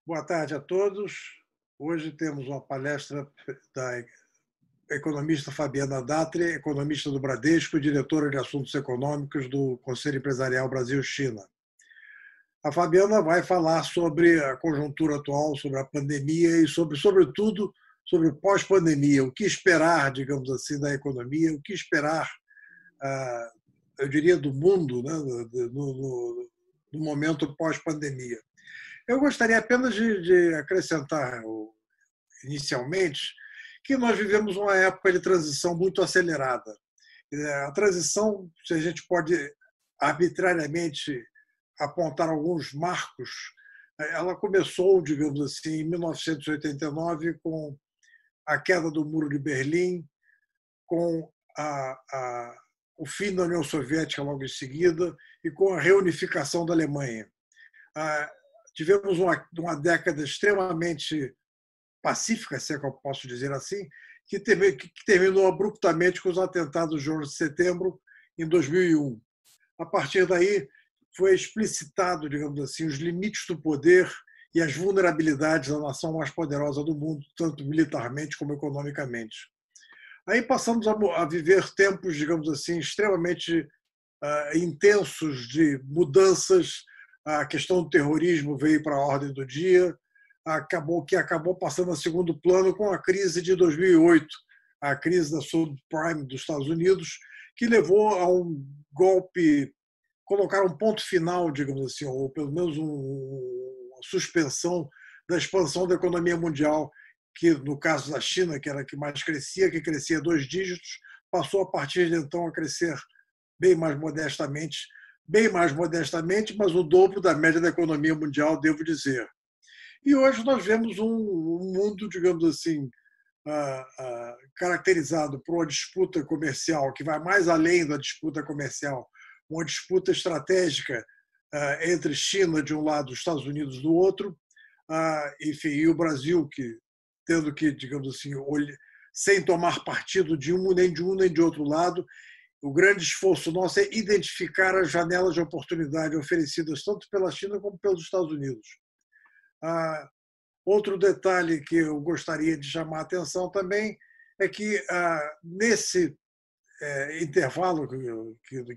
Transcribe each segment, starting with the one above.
Boa tarde a todos. Hoje temos uma palestra da economista Fabiana Datri, economista do Bradesco e diretora de Assuntos Econômicos do Conselho Empresarial Brasil-China. A Fabiana vai falar sobre a conjuntura atual, sobre a pandemia e, sobretudo, sobre o pós-pandemia, o que esperar, digamos assim, da economia, o que esperar, eu diria, do mundo, né, no momento pós-pandemia. Eu gostaria apenas de acrescentar, inicialmente, que nós vivemos uma época de transição muito acelerada. A transição, se a gente pode arbitrariamente apontar alguns marcos, ela começou, digamos assim, em 1989, com a queda do Muro de Berlim, com o fim da União Soviética logo em seguida e com a reunificação da Alemanha. Tivemos uma década extremamente pacífica, se é que eu posso dizer assim, que terminou abruptamente com os atentados de 11 de setembro em 2001. A partir daí, foi explicitado, digamos assim, os limites do poder e as vulnerabilidades da nação mais poderosa do mundo, tanto militarmente como economicamente. Aí passamos a viver tempos, digamos assim, extremamente intensos de mudanças. A questão do terrorismo veio para a ordem do dia, acabou passando a segundo plano com a crise de 2008, a crise da subprime dos Estados Unidos, que levou a um golpe, colocar um ponto final, digamos assim, ou pelo menos uma suspensão da expansão da economia mundial, que no caso da China, que era a que mais crescia, que crescia 2 dígitos, passou a partir de então a crescer bem mais modestamente, mas o dobro da média da economia mundial, devo dizer. E hoje nós vemos um mundo, digamos assim, caracterizado por uma disputa comercial que vai mais além da disputa comercial, uma disputa estratégica entre China de um lado e os Estados Unidos do outro, enfim, e o Brasil tendo que, digamos assim, sem tomar partido de um nem de outro lado. O grande esforço nosso é identificar as janelas de oportunidade oferecidas tanto pela China como pelos Estados Unidos. Outro detalhe que eu gostaria de chamar a atenção também é que, nesse intervalo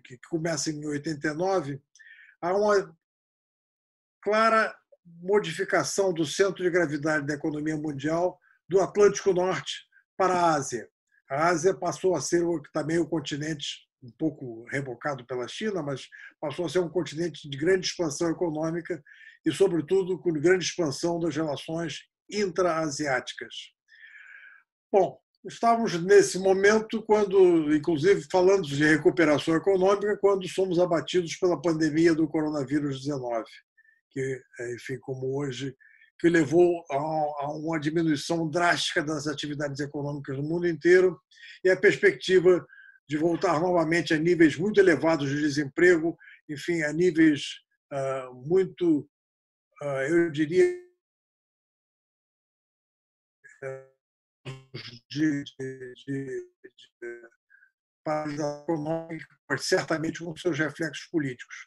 que começa em 89, há uma clara modificação do centro de gravidade da economia mundial do Atlântico Norte para a Ásia. A Ásia passou a ser também o continente, um pouco rebocado pela China, mas passou a ser um continente de grande expansão econômica e, sobretudo, com grande expansão das relações intra-asiáticas. Bom, estávamos nesse momento, quando, inclusive, falando de recuperação econômica, quando somos abatidos pela pandemia do coronavírus 19, que, enfim, como hoje, que levou a uma diminuição drástica das atividades econômicas no mundo inteiro e a perspectiva de voltar novamente a níveis muito elevados de desemprego, enfim, a níveis muito, eu diria, de paralisação econômica, mas certamente com seus reflexos políticos.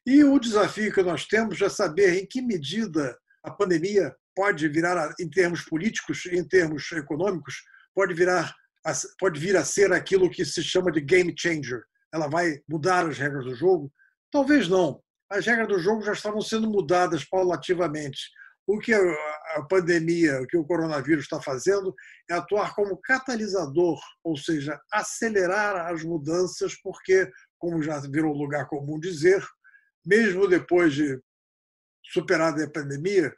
E o desafio que nós temos é saber em que medida a pandemia pode virar, em termos políticos e em termos econômicos, pode vir a ser aquilo que se chama de game changer. Ela vai mudar as regras do jogo? Talvez não. As regras do jogo já estavam sendo mudadas paulativamente. O que a pandemia, o que o coronavírus está fazendo é atuar como catalisador, ou seja, acelerar as mudanças, porque, como já virou lugar comum dizer, mesmo depois de superada a pandemia,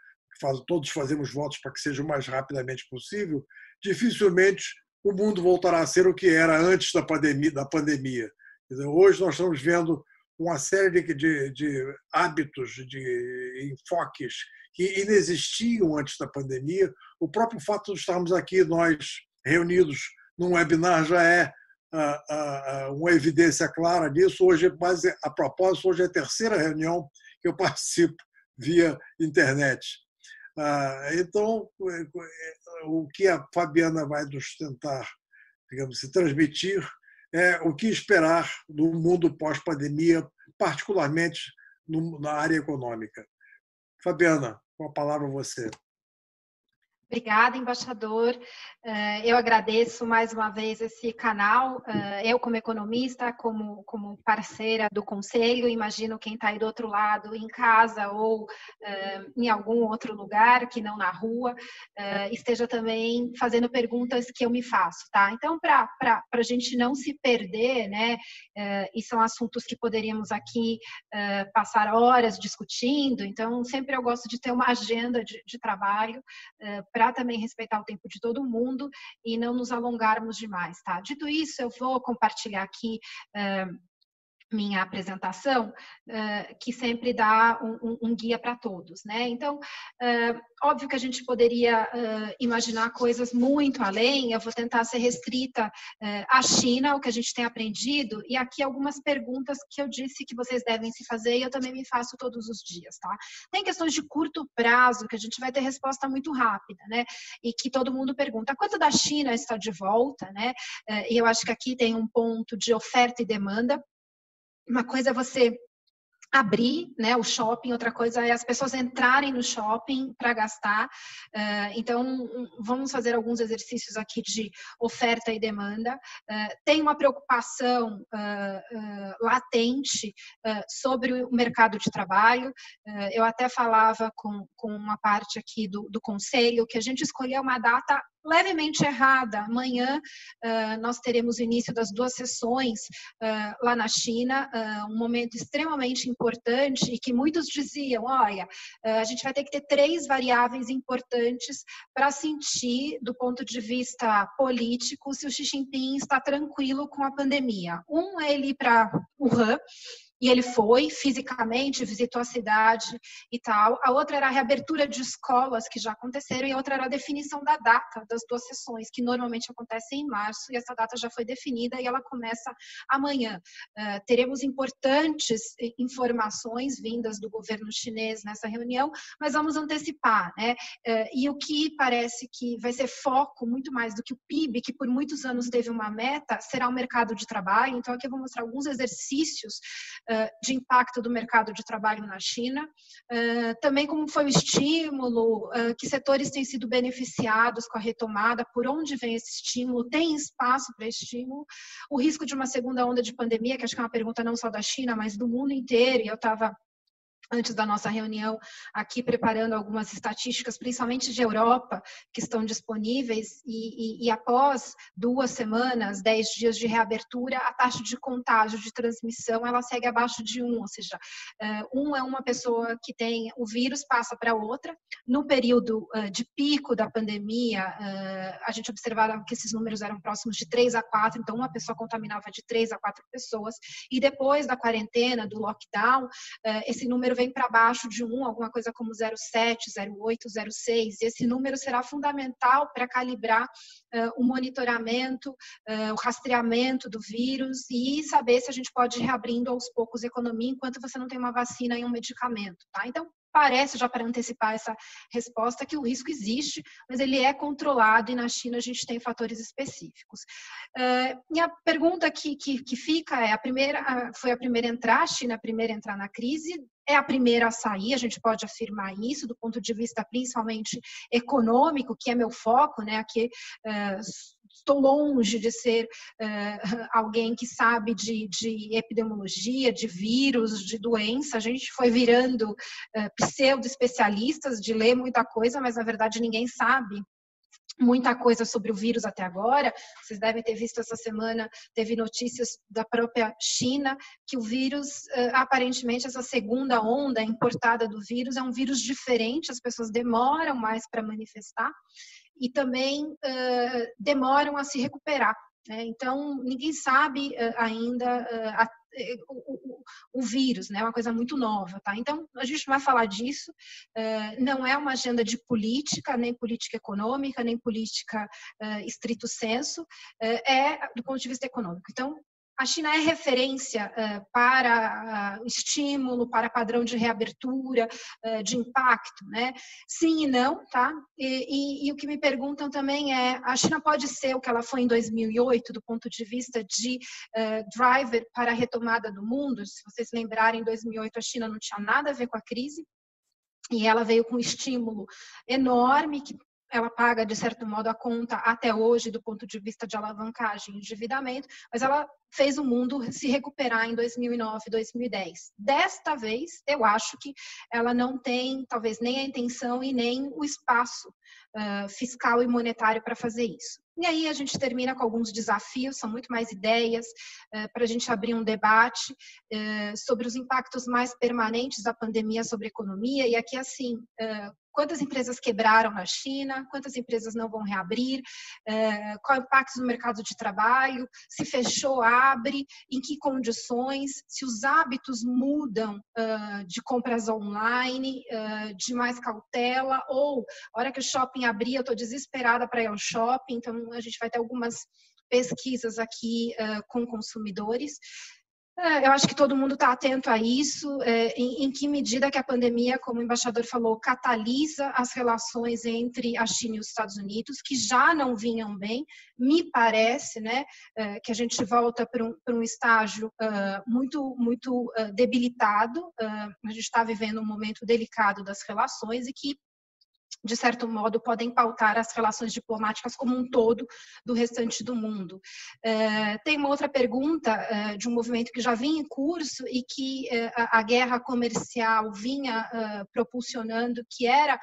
todos fazemos votos para que seja o mais rapidamente possível, dificilmente o mundo voltará a ser o que era antes da pandemia. Quer dizer, hoje nós estamos vendo uma série de hábitos, de enfoques que inexistiam antes da pandemia. O próprio fato de estarmos aqui, nós reunidos num webinar, já é uma evidência clara disso. Hoje, mas a propósito, hoje é a terceira reunião que eu participo via internet. Então, o que a Fabiana vai nos tentar, digamos, se transmitir é o que esperar do mundo pós-pandemia, particularmente na área econômica. Fabiana, Com a palavra você. Obrigada, embaixador. Eu agradeço mais uma vez esse canal. Eu, como economista, como parceira do Conselho, imagino quem está aí do outro lado, em casa ou em algum outro lugar, que não na rua, esteja também fazendo perguntas que eu me faço, tá? Então, para a gente não se perder, né, e são assuntos que poderíamos aqui passar horas discutindo, então sempre eu gosto de ter uma agenda de trabalho para também respeitar o tempo de todo mundo e não nos alongarmos demais, tá? Dito isso, eu vou compartilhar aqui minha apresentação, que sempre dá um guia para todos, né? Então, óbvio que a gente poderia imaginar coisas muito além, eu vou tentar ser restrita à China, o que a gente tem aprendido, e aqui algumas perguntas que eu disse que vocês devem se fazer e eu também me faço todos os dias, tá? Tem questões de curto prazo, que a gente vai ter resposta muito rápida, né? E que todo mundo pergunta, quanto da China está de volta, né? E eu acho que aqui tem um ponto de oferta e demanda. Uma coisa é você abrir, né, o shopping, outra coisa é as pessoas entrarem no shopping para gastar. Então, vamos fazer alguns exercícios aqui de oferta e demanda. Tem uma preocupação latente sobre o mercado de trabalho. Eu até falava com uma parte aqui do Conselho que a gente escolheu uma data levemente errada. Amanhã nós teremos o início das 2 sessões lá na China, um momento extremamente importante e que muitos diziam, olha, a gente vai ter que ter 3 variáveis importantes para sentir, do ponto de vista político, se o Xi Jinping está tranquilo com a pandemia. Um é ele ir para Wuhan, e ele foi fisicamente, visitou a cidade e tal. A outra era a reabertura de escolas que já aconteceram e a outra era a definição da data das 2 sessões, que normalmente acontecem em março, e essa data já foi definida e ela começa amanhã. Teremos importantes informações vindas do governo chinês nessa reunião, mas vamos antecipar, né? E o que parece que vai ser foco muito mais do que o PIB, que por muitos anos teve uma meta, será o mercado de trabalho. Então aqui eu vou mostrar alguns exercícios de impacto do mercado de trabalho na China, também como foi o estímulo, que setores têm sido beneficiados com a retomada, por onde vem esse estímulo, tem espaço para estímulo, o risco de uma segunda onda de pandemia, que acho que é uma pergunta não só da China, mas do mundo inteiro, e eu estava antes da nossa reunião aqui preparando algumas estatísticas, principalmente de Europa, que estão disponíveis, e após 2 semanas, 10 dias de reabertura, a taxa de contágio, de transmissão, ela segue abaixo de 1, ou seja, um é uma pessoa que tem o vírus, passa para outra. No período de pico da pandemia, a gente observava que esses números eram próximos de 3 a 4, então uma pessoa contaminava de 3 a 4 pessoas, e depois da quarentena, do lockdown, esse número vem para baixo de 1, alguma coisa como 0,7, 0,8, 0,6. Esse número será fundamental para calibrar o monitoramento, o rastreamento do vírus e saber se a gente pode ir reabrindo aos poucos a economia enquanto você não tem uma vacina e um medicamento, tá? Então, parece, já para antecipar essa resposta, que o risco existe, mas ele é controlado e na China a gente tem fatores específicos. E a pergunta que fica é, foi a primeira a entrar, a China a primeira a entrar na crise, é a primeira a sair, a gente pode afirmar isso, do ponto de vista principalmente econômico, que é meu foco, né? Aqui estou longe de ser alguém que sabe de epidemiologia, de vírus, de doença. A gente foi virando pseudo-especialistas de ler muita coisa, mas na verdade ninguém sabe muita coisa sobre o vírus até agora. Vocês devem ter visto essa semana, teve notícias da própria China, que o vírus, aparentemente, essa segunda onda importada do vírus é um vírus diferente, as pessoas demoram mais para manifestar e também demoram a se recuperar. Então, ninguém sabe ainda o vírus, né? É uma coisa muito nova, tá? Então, a gente vai falar disso, não é uma agenda de política, nem política econômica, nem política estrito sensu, é do ponto de vista econômico. Então, a China é referência para estímulo, para padrão de reabertura, de impacto, né? Sim e não, tá? E o que me perguntam também é, a China pode ser o que ela foi em 2008, do ponto de vista de driver para a retomada do mundo? Se vocês lembrarem, em 2008 a China não tinha nada a ver com a crise, e ela veio com um estímulo enorme, que ela paga, de certo modo, a conta até hoje do ponto de vista de alavancagem e endividamento, mas ela fez o mundo se recuperar em 2009, 2010. Desta vez, eu acho que ela não tem, talvez, nem a intenção e nem o espaço fiscal e monetário para fazer isso. E aí a gente termina com alguns desafios, são muito mais ideias para a gente abrir um debate sobre os impactos mais permanentes da pandemia sobre a economia. E aqui, assim, quantas empresas quebraram na China, quantas empresas não vão reabrir, qual é o impacto no mercado de trabalho, se fechou, abre, em que condições, se os hábitos mudam de compras online, de mais cautela, ou a hora que o shopping abrir, eu estou desesperada para ir ao shopping, então a gente vai ter algumas pesquisas aqui com consumidores. Eu acho que todo mundo está atento a isso, em que medida que a pandemia, como o embaixador falou, catalisa as relações entre a China e os Estados Unidos, que já não vinham bem. Me parece, né, que a gente volta para um estágio muito debilitado. A gente está vivendo um momento delicado das relações e que, de certo modo, podem pautar as relações diplomáticas como um todo do restante do mundo. Tem uma outra pergunta de um movimento que já vinha em curso e que a guerra comercial vinha propulsionando, que era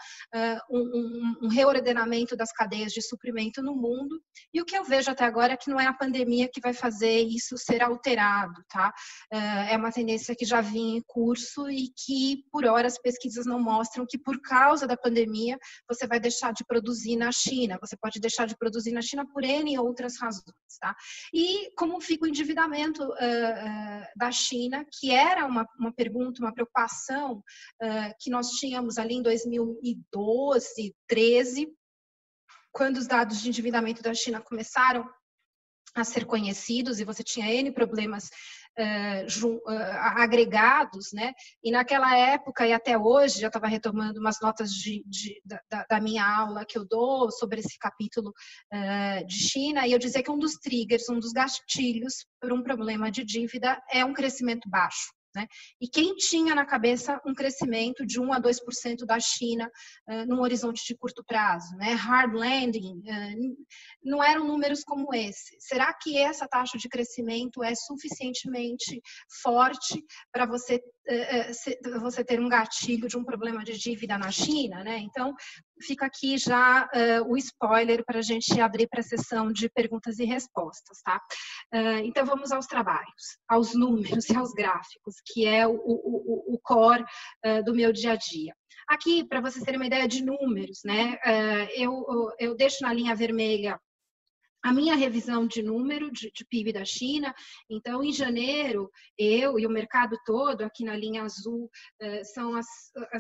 um reordenamento das cadeias de suprimento no mundo, e o que eu vejo até agora é que não é a pandemia que vai fazer isso ser alterado, tá? É uma tendência que já vinha em curso e que, por hora, as pesquisas não mostram que, por causa da pandemia, você vai deixar de produzir na China, você pode deixar de produzir na China por N outras razões, tá? E como fica o endividamento da China, que era uma pergunta, uma preocupação que nós tínhamos ali em 2012, 2013, quando os dados de endividamento da China começaram a ser conhecidos e você tinha N problemas agregados, né? E naquela época e até hoje, já estava retomando umas notas da minha aula que eu dou sobre esse capítulo de China, e eu dizia que um dos triggers, um dos gatilhos para um problema de dívida é um crescimento baixo. Né? E quem tinha na cabeça um crescimento de 1 a 2% da China num horizonte de curto prazo, né? Hard landing, não eram números como esse. Será que essa taxa de crescimento é suficientemente forte para você ter um gatilho de um problema de dívida na China, né? Então, fica aqui já o spoiler para a gente abrir para a sessão de perguntas e respostas, tá? Então, vamos aos trabalhos, aos números e aos gráficos, que é o core do meu dia a dia. Aqui, para vocês terem uma ideia de números, né? Eu deixo na linha vermelha a minha revisão de número de PIB da China. Então, em janeiro, eu e o mercado todo, aqui na linha azul, são as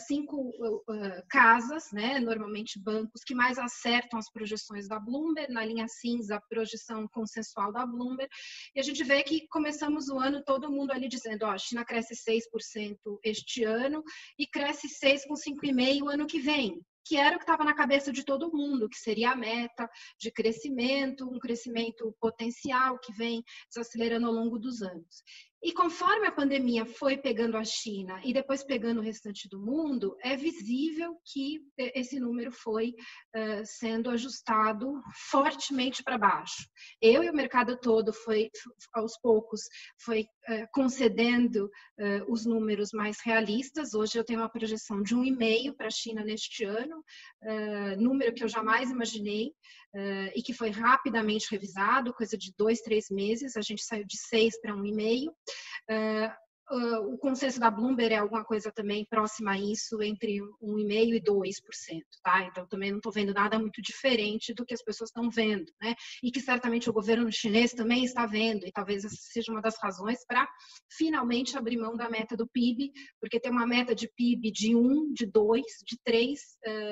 5 casas, né, normalmente bancos, que mais acertam as projeções da Bloomberg. Na linha cinza, a projeção consensual da Bloomberg. E a gente vê que começamos o ano todo mundo ali dizendo, ó, a China cresce 6% este ano e cresce 6 com 5,5% ano que vem, que era o que estava na cabeça de todo mundo, que seria a meta de crescimento, um crescimento potencial que vem desacelerando ao longo dos anos. E conforme a pandemia foi pegando a China e depois pegando o restante do mundo, é visível que esse número foi sendo ajustado fortemente para baixo. Eu e o mercado todo aos poucos, foi concedendo os números mais realistas. Hoje eu tenho uma projeção de 1,5% para a China neste ano, número que eu jamais imaginei, e que foi rapidamente revisado, coisa de 2, 3 meses, a gente saiu de 6 para 1,5%. O consenso da Bloomberg é alguma coisa também próxima a isso, entre 1,5% e 2%, tá? Então, também não estou vendo nada muito diferente do que as pessoas estão vendo, né? E que certamente o governo chinês também está vendo, e talvez essa seja uma das razões para finalmente abrir mão da meta do PIB, porque tem uma meta de PIB de 1, de 2, de 3,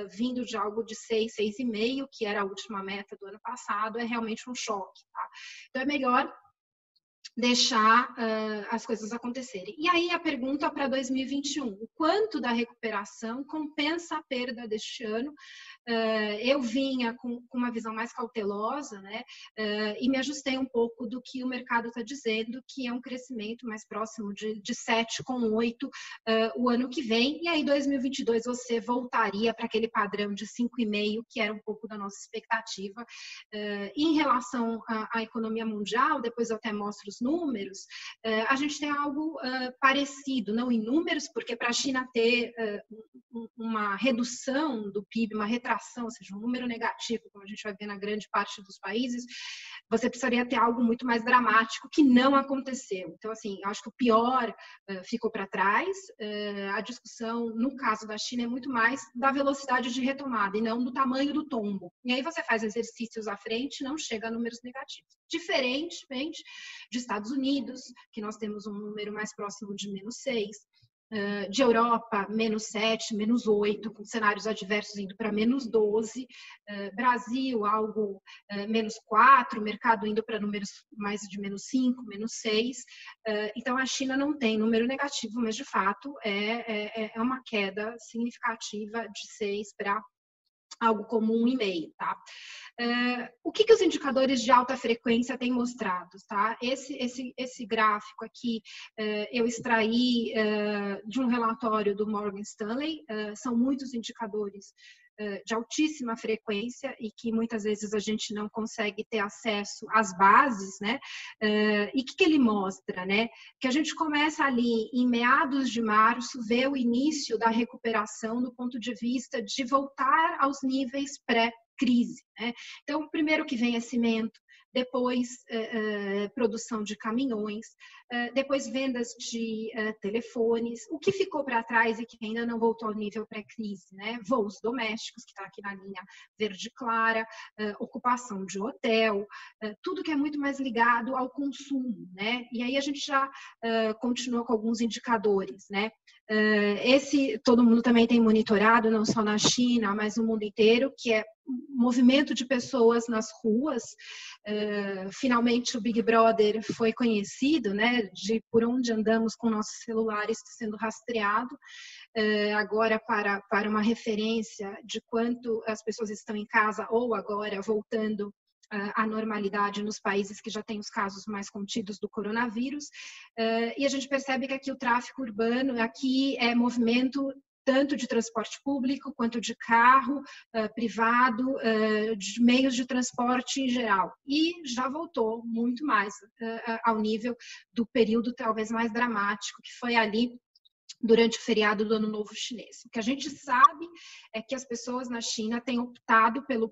vindo de algo de 6, 6,5%, que era a última meta do ano passado, é realmente um choque, tá? Então, é melhor deixar as coisas acontecerem. E aí a pergunta para 2021, o quanto da recuperação compensa a perda deste ano? Eu vinha com uma visão mais cautelosa, né, e me ajustei um pouco do que o mercado está dizendo, que é um crescimento mais próximo de 7,8 o ano que vem, e aí 2022 você voltaria para aquele padrão de 5,5, que era um pouco da nossa expectativa. Em relação à economia mundial, depois eu até mostro os números, a gente tem algo parecido, não em números, porque para a China ter uma redução do PIB, uma retração, ou seja, um número negativo, como a gente vai ver na grande parte dos países, você precisaria ter algo muito mais dramático, que não aconteceu. Então, assim, eu acho que o pior ficou para trás. A discussão, no caso da China, é muito mais da velocidade de retomada e não do tamanho do tombo. E aí você faz exercícios à frente e não chega a números negativos. Diferentemente de Estados Unidos, que nós temos um número mais próximo de -6, de Europa, -7, -8, com cenários adversos indo para -12, Brasil, algo -4, mercado indo para números mais de -5, -6. Então, a China não tem número negativo, mas, de fato, é uma queda significativa de 6 para algo como 1,5, tá? O que os indicadores de alta frequência têm mostrado, tá? Esse gráfico aqui eu extraí de um relatório do Morgan Stanley. São muitos indicadores de altíssima frequência e que muitas vezes a gente não consegue ter acesso às bases, né? E o que ele mostra, né? Que a gente começa ali em meados de março, ver o início da recuperação do ponto de vista de voltar aos níveis pré-crise, né? Então, primeiro que vem é cimento, depois produção de caminhões, depois vendas de telefones. O que ficou para trás e que ainda não voltou ao nível pré-crise, né? Voos domésticos, que está aqui na linha verde clara, ocupação de hotel, tudo que é muito mais ligado ao consumo, né? E aí a gente já continua com alguns indicadores, né? Esse todo mundo também tem monitorado, não só na China, mas no mundo inteiro, que é movimento de pessoas nas ruas. Finalmente o Big Brother foi conhecido, né, de por onde andamos com nossos celulares sendo rastreado, agora para uma referência de quanto as pessoas estão em casa ou agora voltando à normalidade nos países que já têm os casos mais contidos do coronavírus. E a gente percebe que aqui o tráfego urbano, aqui é movimento tanto de transporte público, quanto de carro privado, de meios de transporte em geral. E já voltou muito mais ao nível do período talvez mais dramático, que foi ali durante o feriado do Ano Novo Chinês. O que a gente sabe é que as pessoas na China têm optado pelo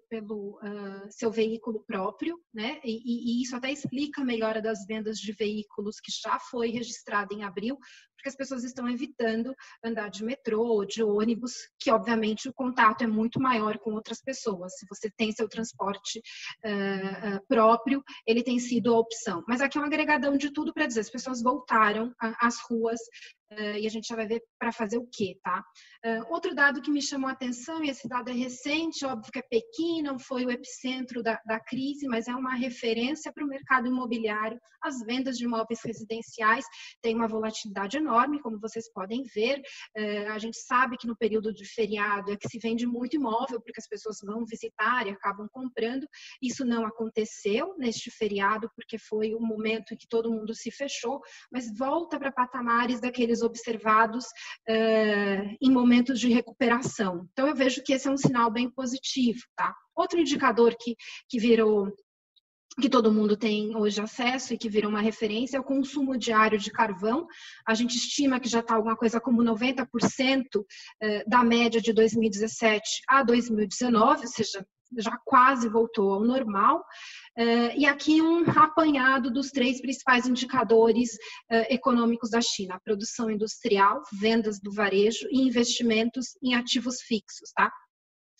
seu veículo próprio, né? E isso até explica a melhora das vendas de veículos que já foi registrada em abril, porque as pessoas estão evitando andar de metrô, de ônibus, que obviamente o contato é muito maior com outras pessoas. Se você tem seu transporte próprio, ele tem sido a opção. Mas aqui é um agregadão de tudo para dizer, as pessoas voltaram às ruas, e a gente já vai ver para fazer o quê, tá? Outro dado que me chamou a atenção, e esse dado é recente, óbvio que é Pequim, não foi o epicentro da crise, mas é uma referência para o mercado imobiliário. As vendas de imóveis residenciais têm uma volatilidade enorme, como vocês podem ver. A gente sabe que no período de feriado é que se vende muito imóvel, porque as pessoas vão visitar e acabam comprando. Isso não aconteceu neste feriado, porque foi o momento em que todo mundo se fechou, mas volta para patamares daqueles observados em momentos de recuperação. Então, eu vejo que esse é um sinal bem positivo, tá? Outro indicador que virou, que todo mundo tem hoje acesso e que virou uma referência é o consumo diário de carvão. A gente estima que já está alguma coisa como 90% da média de 2017 a 2019, ou seja, já quase voltou ao normal. E aqui um apanhado dos 3 principais indicadores econômicos da China: produção industrial, vendas do varejo e investimentos em ativos fixos, tá?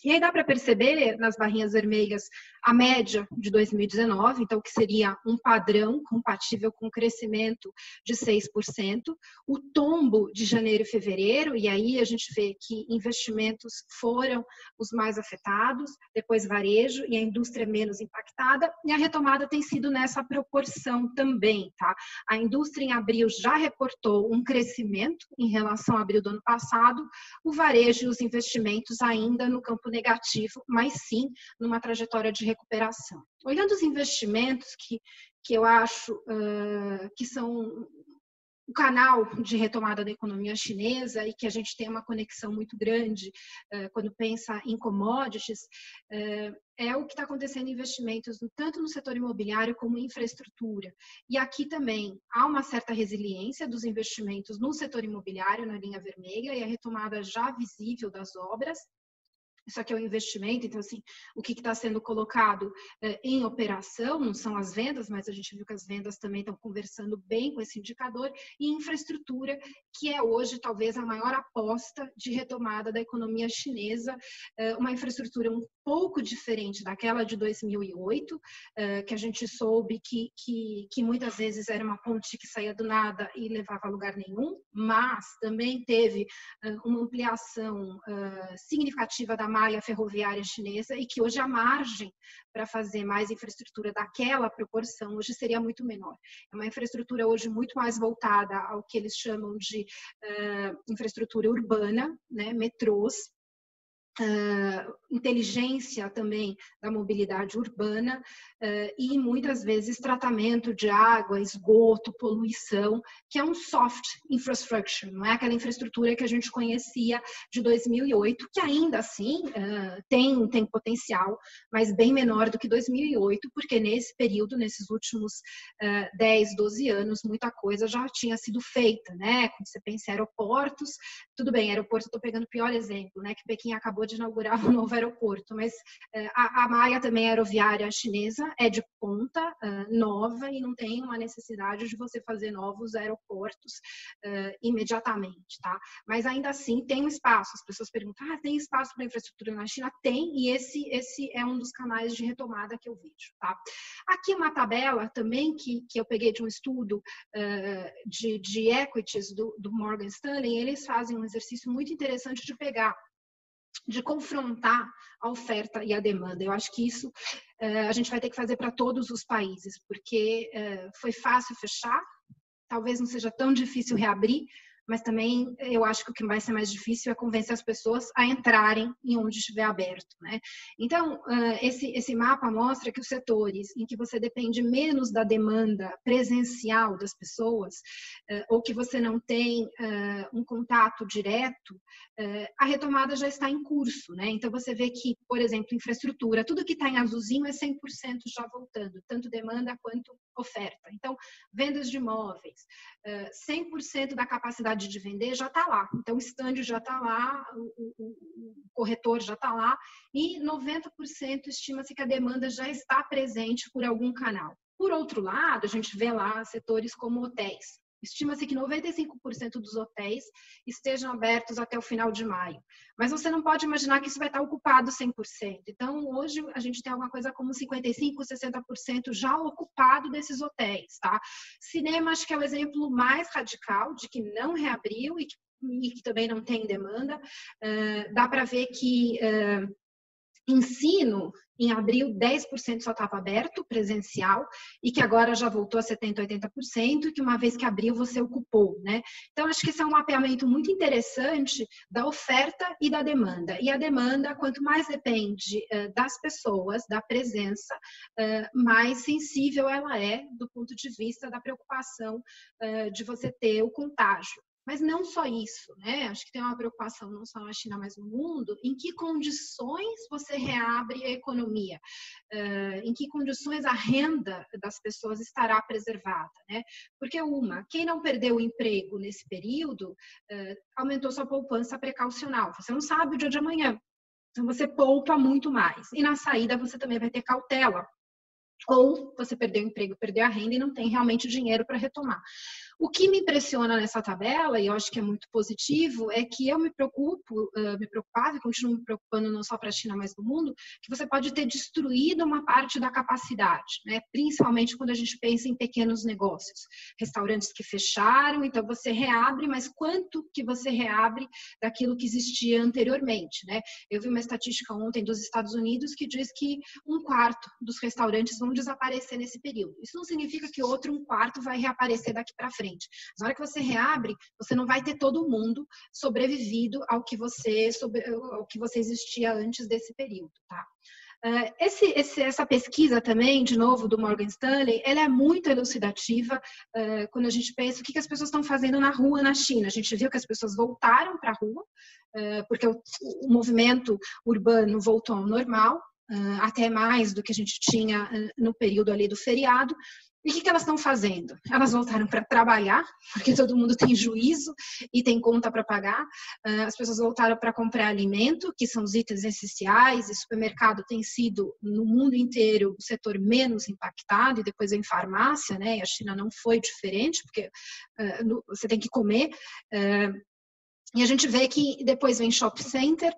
E aí dá para perceber nas barrinhas vermelhas a média de 2019, então que seria um padrão compatível com o crescimento de 6%, o tombo de janeiro e fevereiro, e aí a gente vê que investimentos foram os mais afetados, depois varejo e a indústria menos impactada, e a retomada tem sido nessa proporção também, tá? A indústria em abril já reportou um crescimento em relação a abril do ano passado, o varejo e os investimentos ainda no campo negativo, mas sim numa trajetória de recuperação. Olhando os investimentos que eu acho que são o canal de retomada da economia chinesa e que a gente tem uma conexão muito grande quando pensa em commodities, é o que está acontecendo em investimentos tanto no setor imobiliário como em infraestrutura. E aqui também há uma certa resiliência dos investimentos no setor imobiliário, na linha vermelha, e a retomada já visível das obras. Isso aqui é o investimento, então, assim, o que está sendo colocado em operação, não são as vendas, mas a gente viu que as vendas também estão conversando bem com esse indicador, e infraestrutura, que é hoje talvez a maior aposta de retomada da economia chinesa, uma infraestrutura um pouco diferente daquela de 2008, que a gente soube que muitas vezes era uma ponte que saía do nada e levava a lugar nenhum, mas também teve uma ampliação significativa da malha ferroviária chinesa e que hoje a margem para fazer mais infraestrutura daquela proporção hoje seria muito menor. É uma infraestrutura hoje muito mais voltada ao que eles chamam de infraestrutura urbana, né, metrôs, inteligência também da mobilidade urbana e muitas vezes tratamento de água, esgoto, poluição, que é um soft infrastructure, não é aquela infraestrutura que a gente conhecia de 2008, que ainda assim tem potencial, mas bem menor do que 2008, porque nesse período, nesses últimos 10, 12 anos, muita coisa já tinha sido feita, né? Quando você pensa em aeroportos, tudo bem, aeroporto, estou pegando o pior exemplo, né? Que Pequim acabou de inaugurar um novo aeroporto, mas a malha também aeroviária chinesa é de ponta, nova, e não tem uma necessidade de você fazer novos aeroportos imediatamente, tá? Mas ainda assim tem um espaço. As pessoas perguntam, tem espaço para infraestrutura na China? Tem, e esse é um dos canais de retomada que eu vejo, tá? Aqui uma tabela também que eu peguei de um estudo de equities do Morgan Stanley. Eles fazem um exercício muito interessante de confrontar a oferta e a demanda. Eu acho que isso a gente vai ter que fazer para todos os países, porque foi fácil fechar, talvez não seja tão difícil reabrir, mas também eu acho que o que vai ser mais difícil é convencer as pessoas a entrarem em onde estiver aberto, né? Então, esse mapa mostra que os setores em que você depende menos da demanda presencial das pessoas, ou que você não tem um contato direto, a retomada já está em curso, né? Então, você vê que, por exemplo, infraestrutura, tudo que está em azulzinho é 100% já voltando, tanto demanda quanto oferta. Então, vendas de imóveis, 100% da capacidade de vender já está lá. Então, o stand já está lá, o corretor já está lá, e 90% estima-se que a demanda já está presente por algum canal. Por outro lado, a gente vê lá setores como hotéis. Estima-se que 95% dos hotéis estejam abertos até o final de maio. Mas você não pode imaginar que isso vai estar ocupado 100%. Então, hoje, a gente tem alguma coisa como 55%, 60% já ocupado desses hotéis, tá? Cinema, acho que é o exemplo mais radical de que não reabriu e que também não tem demanda. Dá para ver que ensino, em abril, 10% só estava aberto, presencial, e que agora já voltou a 70%, 80%, e que uma vez que abriu, você ocupou, né? Então, acho que esse é um mapeamento muito interessante da oferta e da demanda. E a demanda, quanto mais depende das pessoas, da presença, mais sensível ela é do ponto de vista da preocupação de você ter o contágio. Mas não só isso, né? Acho que tem uma preocupação não só na China, mas no mundo, em que condições você reabre a economia, em que condições a renda das pessoas estará preservada, né? Porque quem não perdeu o emprego nesse período, aumentou sua poupança precaucional. Você não sabe o dia de amanhã, então você poupa muito mais. E na saída você também vai ter cautela. Ou você perdeu o emprego, perdeu a renda e não tem realmente dinheiro para retomar. O que me impressiona nessa tabela, e eu acho que é muito positivo, é que eu me preocupava e continuo me preocupando não só para a China, mas no mundo, que você pode ter destruído uma parte da capacidade, né? Principalmente quando a gente pensa em pequenos negócios. Restaurantes que fecharam, então você reabre, mas quanto que você reabre daquilo que existia anteriormente, né? Eu vi uma estatística ontem dos Estados Unidos que diz que 1/4 dos restaurantes vão desaparecer nesse período. Isso não significa que outro 1/4 vai reaparecer daqui para frente. Na hora que você reabre, você não vai ter todo mundo sobrevivido ao que você existia antes desse período, tá? Essa pesquisa também, de novo, do Morgan Stanley, ela é muito elucidativa quando a gente pensa o que as pessoas estão fazendo na rua na China. A gente viu que as pessoas voltaram para a rua, porque o movimento urbano voltou ao normal, até mais do que a gente tinha no período ali do feriado. E o que elas estão fazendo? Elas voltaram para trabalhar, porque todo mundo tem juízo e tem conta para pagar. As pessoas voltaram para comprar alimento, que são os itens essenciais, e supermercado tem sido, no mundo inteiro, o setor menos impactado, e depois vem farmácia, né? E a China não foi diferente, porque você tem que comer. E a gente vê que depois vem shopping center,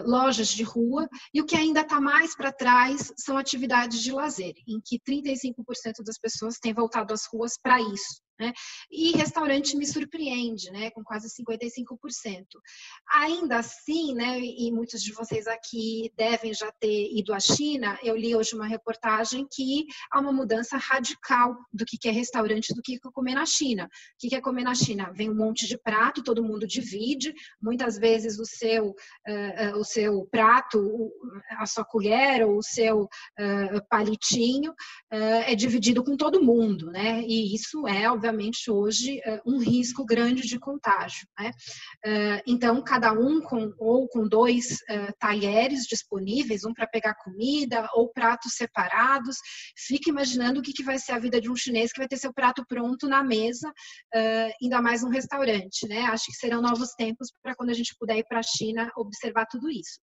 lojas de rua, e o que ainda está mais para trás são atividades de lazer, em que 35% das pessoas têm voltado às ruas para isso, né? E restaurante me surpreende, né? Com quase 55%. Ainda assim, né? E muitos de vocês aqui devem já ter ido à China. Eu li hoje uma reportagem que há uma mudança radical do que é restaurante, do que é comer na China. O que é comer na China? Vem um monte de prato, todo mundo divide. Muitas vezes o seu prato, a sua colher ou o seu palitinho é dividido com todo mundo, né? E isso é, obviamente, hoje um risco grande de contágio, né? Então, cada um com 2 talheres disponíveis, um para pegar comida ou pratos separados. Fica imaginando o que vai ser a vida de um chinês que vai ter seu prato pronto na mesa, ainda mais num restaurante, né? Acho que serão novos tempos para quando a gente puder ir para a China observar tudo isso.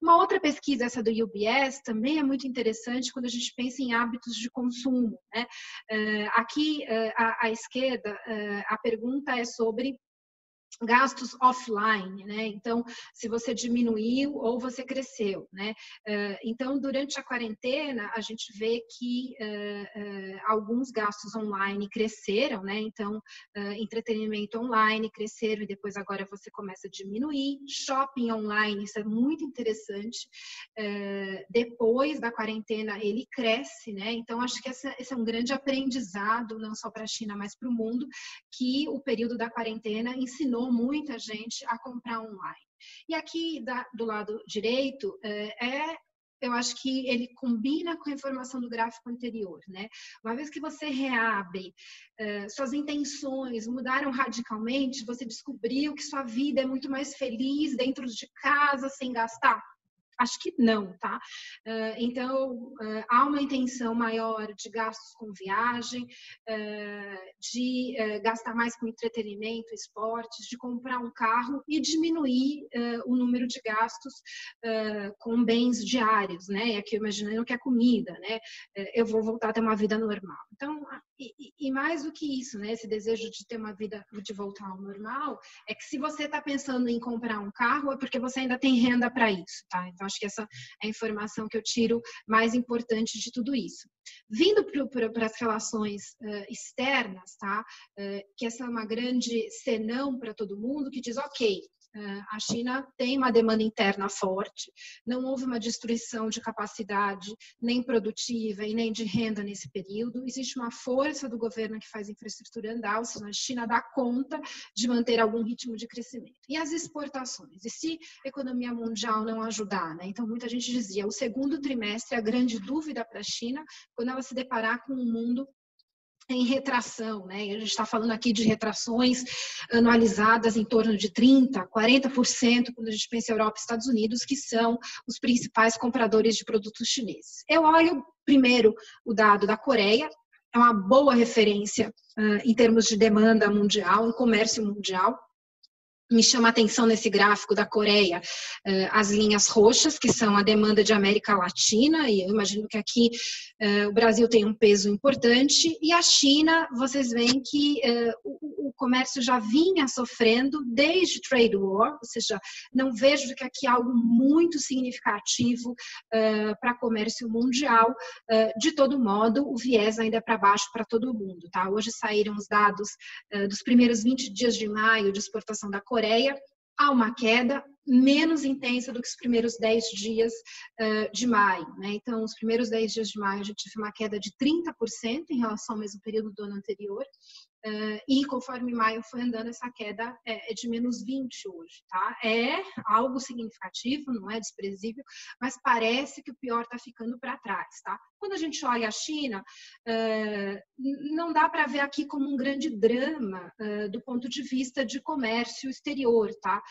Uma outra pesquisa, essa do UBS, também é muito interessante quando a gente pensa em hábitos de consumo, né? Aqui, à esquerda, a pergunta é sobre gastos offline, né? Então, se você diminuiu ou você cresceu, né? Então, durante a quarentena, a gente vê que alguns gastos online cresceram, né? Então, entretenimento online cresceram e depois agora você começa a diminuir. Shopping online, isso é muito interessante. Depois da quarentena, ele cresce, né? Então, acho que esse é um grande aprendizado, não só para a China, mas para o mundo, que o período da quarentena ensinou muita gente a comprar online. E aqui do lado direito eu acho que ele combina com a informação do gráfico anterior, né? Uma vez que você reabre, suas intenções mudaram radicalmente, você descobriu que sua vida é muito mais feliz dentro de casa, sem gastar? Acho que não, tá? Então, há uma intenção maior de gastos com viagem, de gastar mais com entretenimento, esportes, de comprar um carro e diminuir o número de gastos com bens diários, né? E aqui eu imaginando que é comida, né? Eu vou voltar a ter uma vida normal. Então, e mais do que isso, né? Esse desejo de ter uma vida, de voltar ao normal, é que se você está pensando em comprar um carro, é porque você ainda tem renda para isso, tá? Então, acho que essa é a informação que eu tiro mais importante de tudo isso. Vindo para as relações externas, tá? Que essa é uma grande senão para todo mundo, que diz, ok, a China tem uma demanda interna forte, não houve uma destruição de capacidade nem produtiva e nem de renda nesse período, existe uma força do governo que faz a infraestrutura andar, ou seja, a China dá conta de manter algum ritmo de crescimento. E as exportações? E se a economia mundial não ajudar, né? Então, muita gente dizia, o segundo trimestre é a grande dúvida para a China, quando ela se deparar com um mundo em retração, né? E a gente está falando aqui de retrações anualizadas em torno de 30%, 40%, quando a gente pensa em Europa e Estados Unidos, que são os principais compradores de produtos chineses. Eu olho primeiro o dado da Coreia, é uma boa referência em termos de demanda mundial, em comércio mundial. me chama a atenção nesse gráfico da Coreia, as linhas roxas, que são a demanda de América Latina, e eu imagino que aqui o Brasil tem um peso importante, e a China, vocês veem que o comércio já vinha sofrendo desde trade war, ou seja, não vejo que aqui há algo muito significativo para comércio mundial. De todo modo, o viés ainda é para baixo para todo mundo, tá? Hoje saíram os dados dos primeiros 20 dias de maio de exportação da Coreia, há uma queda menos intensa do que os primeiros 10 dias de maio, né? Então, os primeiros 10 dias de maio a gente teve uma queda de 30% em relação ao mesmo período do ano anterior, e conforme maio foi andando, essa queda é de menos 20 hoje, tá? É algo significativo, não é desprezível, mas parece que o pior está ficando para trás, tá? Quando a gente olha a China, não dá para ver aqui como um grande drama do ponto de vista de comércio exterior, tá?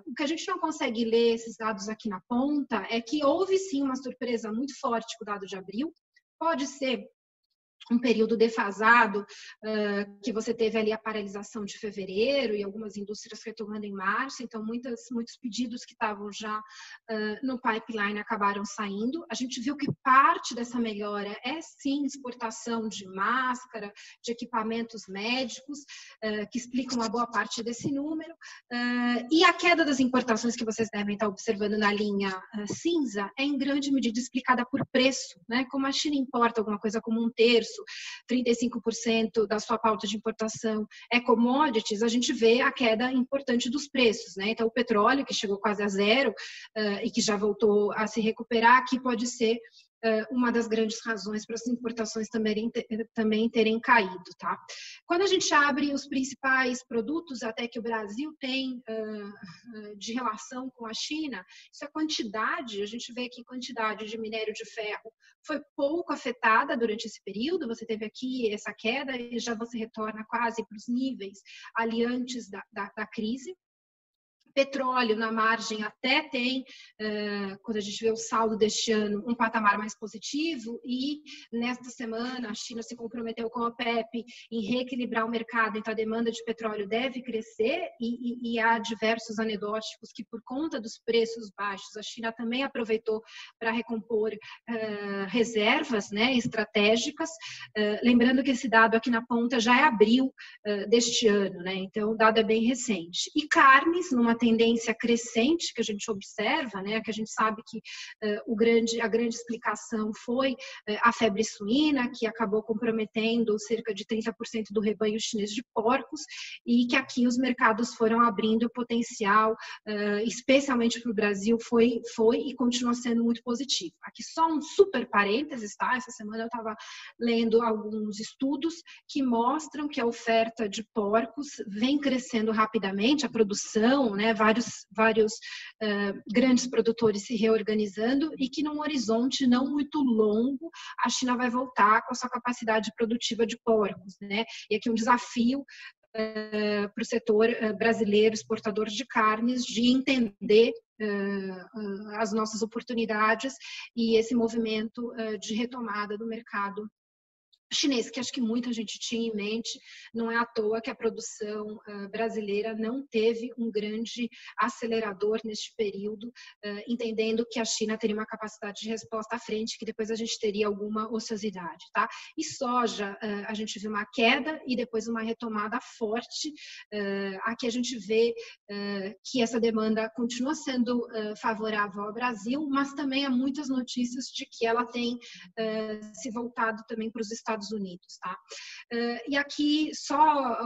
O que a gente não consegue ler esses dados aqui na ponta é que houve sim uma surpresa muito forte com o dado de abril, pode ser um período defasado, que você teve ali a paralisação de fevereiro e algumas indústrias retomando em março, então muitos pedidos que estavam já no pipeline acabaram saindo. A gente viu que parte dessa melhora é sim exportação de máscara, de equipamentos médicos, que explicam uma boa parte desse número, e a queda das importações que vocês devem estar observando na linha cinza é em grande medida explicada por preço, né? Como a China importa alguma coisa como um terço, 35% da sua pauta de importação é commodities, a gente vê a queda importante dos preços, né? Então, o petróleo, que chegou quase a zero e que já voltou a se recuperar, aqui pode ser uma das grandes razões para as importações também terem caído, tá? Quando a gente abre os principais produtos até que o Brasil tem de relação com a China, isso é quantidade, a gente vê que quantidade de minério de ferro foi pouco afetada durante esse período, você teve aqui essa queda e já você retorna quase para os níveis ali antes da crise. Petróleo na margem até tem, quando a gente vê o saldo deste ano, um patamar mais positivo, e nesta semana a China se comprometeu com a OPEP em reequilibrar o mercado, então a demanda de petróleo deve crescer, e há diversos anedóticos que, por conta dos preços baixos, a China também aproveitou para recompor reservas, né, estratégicas, lembrando que esse dado aqui na ponta já é abril deste ano, né, então o dado é bem recente. E carnes, numa tendência crescente que a gente observa, né, que a gente sabe que a grande explicação foi a febre suína, que acabou comprometendo cerca de 30% do rebanho chinês de porcos, e que aqui os mercados foram abrindo potencial, especialmente para o Brasil, foi e continua sendo muito positivo. Aqui só um super parênteses, tá? Essa semana eu estava lendo alguns estudos que mostram que a oferta de porcos vem crescendo rapidamente, a produção, né, vários grandes produtores se reorganizando, e que num horizonte não muito longo a China vai voltar com a sua capacidade produtiva de porcos, né? E aqui um desafio para o setor brasileiro exportador de carnes de entender as nossas oportunidades e esse movimento de retomada do mercado chinês, que acho que muita gente tinha em mente. Não é à toa que a produção brasileira não teve um grande acelerador neste período, entendendo que a China teria uma capacidade de resposta à frente, que depois a gente teria alguma ociosidade, tá? E soja, a gente viu uma queda e depois uma retomada forte. Aqui a gente vê que essa demanda continua sendo favorável ao Brasil, mas também há muitas notícias de que ela tem se voltado também para os Estados Unidos, tá? E aqui só,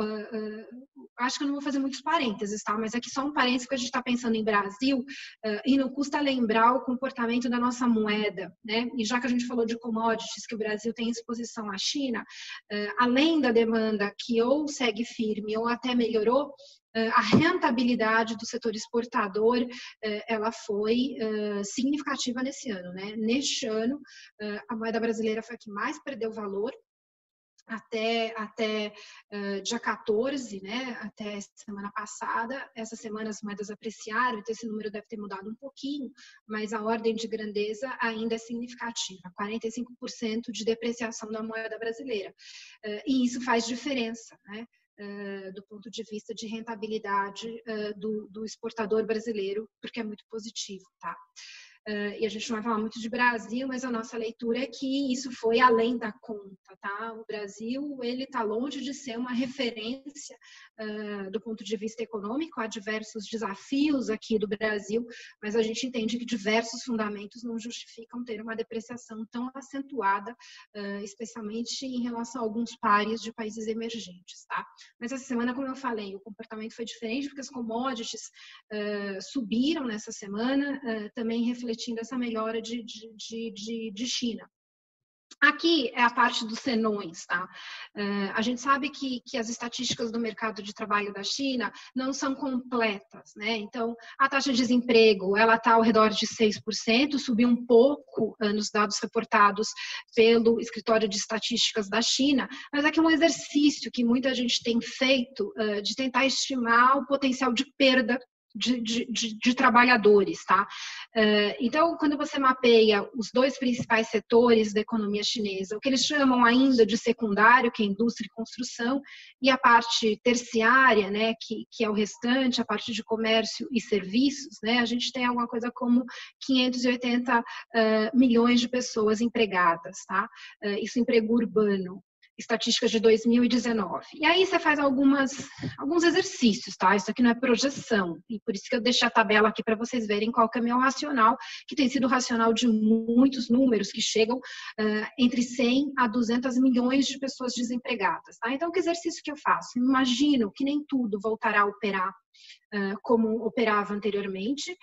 acho que eu não vou fazer muitos parênteses, tá? Mas aqui só um parênteses, que a gente está pensando em Brasil, e não custa lembrar o comportamento da nossa moeda, né? E já que a gente falou de commodities, que o Brasil tem exposição à China, além da demanda que ou segue firme ou até melhorou, a rentabilidade do setor exportador ela foi significativa nesse ano, né? Neste ano, a moeda brasileira foi a que mais perdeu valor, até dia 14, né, até semana passada. Essa semana as moedas apreciaram, então esse número deve ter mudado um pouquinho, mas a ordem de grandeza ainda é significativa, 45% de depreciação da moeda brasileira. E isso faz diferença, né? do ponto de vista de rentabilidade do exportador brasileiro, porque é muito positivo, tá? E a gente não vai falar muito de Brasil, mas a nossa leitura é que isso foi além da conta, tá? O Brasil, ele está longe de ser uma referência do ponto de vista econômico. Há diversos desafios aqui do Brasil, mas a gente entende que diversos fundamentos não justificam ter uma depreciação tão acentuada, especialmente em relação a alguns pares de países emergentes, tá? Mas essa semana, como eu falei, o comportamento foi diferente, porque as commodities subiram nessa semana, também refletindo essa melhora de China. Aqui é a parte dos senões, tá? A gente sabe que as estatísticas do mercado de trabalho da China não são completas, né? Então, a taxa de desemprego, ela está ao redor de 6%, subiu um pouco nos dados reportados pelo Escritório de Estatísticas da China, mas aqui é um exercício que muita gente tem feito de tentar estimar o potencial de perda de trabalhadores, tá? Então, quando você mapeia os dois principais setores da economia chinesa, o que eles chamam ainda de secundário, que é indústria e construção, e a parte terciária, né, que é o restante, a parte de comércio e serviços, né, a gente tem alguma coisa como 580 milhões de pessoas empregadas, tá? Isso emprego urbano. Estatísticas de 2019. E aí você faz alguns exercícios, tá? Isso aqui não é projeção, e por isso que eu deixei a tabela aqui para vocês verem qual que é o meu racional, que tem sido o racional de muitos números que chegam entre 100 a 200 milhões de pessoas desempregadas, tá? Então, que exercício que eu faço? Imagino que nem tudo voltará a operar como operava anteriormente,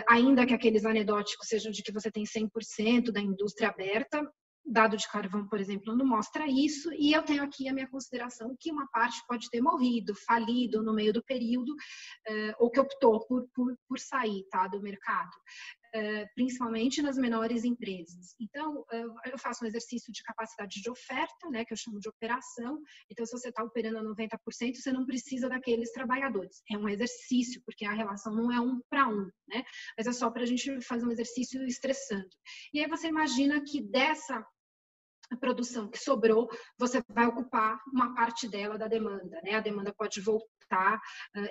ainda que aqueles anedóticos sejam de que você tem 100% da indústria aberta. Dado de carvão, por exemplo, não mostra isso, e eu tenho aqui a minha consideração que uma parte pode ter morrido, falido no meio do período, ou que optou por sair, tá, do mercado, principalmente nas menores empresas. Então, eu faço um exercício de capacidade de oferta, né, que eu chamo de operação. Então, se você está operando a 90%, você não precisa daqueles trabalhadores. É um exercício, porque a relação não é 1 para 1, né, mas é só para a gente fazer um exercício estressando. E aí você imagina que dessa a produção que sobrou, você vai ocupar uma parte dela da demanda, né? A demanda pode voltar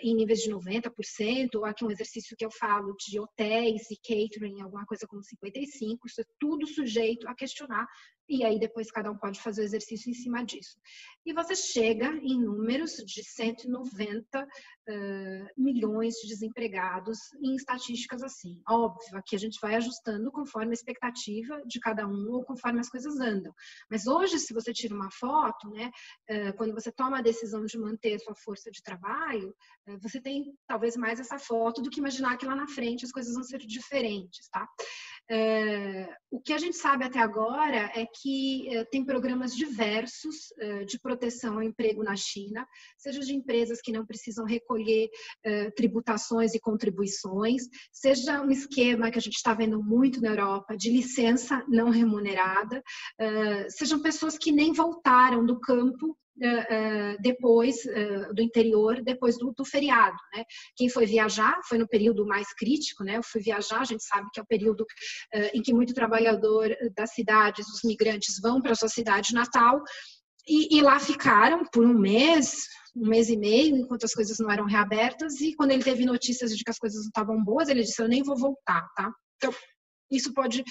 em níveis de 90%, aqui um exercício que eu falo de hotéis e catering, alguma coisa como 55%, isso é tudo sujeito a questionar, e aí depois cada um pode fazer o exercício em cima disso. E você chega em números de 190 milhões de desempregados em estatísticas assim. Óbvio, aqui a gente vai ajustando conforme a expectativa de cada um ou conforme as coisas andam. Mas hoje, se você tira uma foto, né, quando você toma a decisão de manter a sua força de trabalho, você tem talvez mais essa foto do que imaginar que lá na frente as coisas vão ser diferentes, tá? O que a gente sabe até agora é que tem programas diversos de proteção ao emprego na China, seja de empresas que não precisam recolher tributações e contribuições, seja um esquema que a gente está vendo muito na Europa de licença não remunerada, sejam pessoas que nem voltaram do campo depois do interior, depois do feriado, né? Quem foi viajar foi no período mais crítico, né? Eu fui viajar, a gente sabe que é o período em que muito trabalhador das cidades, os migrantes vão para a sua cidade natal e lá ficaram por um mês e meio, enquanto as coisas não eram reabertas, e quando ele teve notícias de que as coisas não estavam boas, ele disse, eu nem vou voltar, tá? Então, isso pode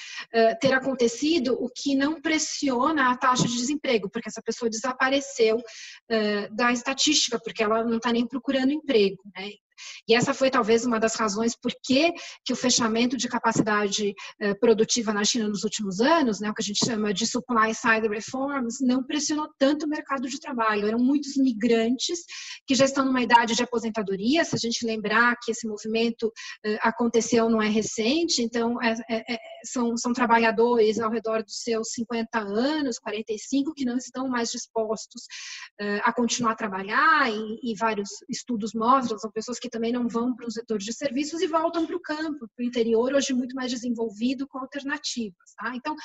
ter acontecido, o que não pressiona a taxa de desemprego, porque essa pessoa desapareceu da estatística, porque ela não está nem procurando emprego, né? E essa foi talvez uma das razões por que o fechamento de capacidade produtiva na China nos últimos anos, né, o que a gente chama de supply side reforms, não pressionou tanto o mercado de trabalho. Eram muitos migrantes que já estão numa idade de aposentadoria, se a gente lembrar que esse movimento aconteceu, não é recente, então são trabalhadores ao redor dos seus 50 anos, 45, que não estão mais dispostos a continuar a trabalhar, e vários estudos mostram, são pessoas que também não vão para o setor de serviços e voltam para o campo, para o interior, hoje muito mais desenvolvido, com alternativas, tá? Então,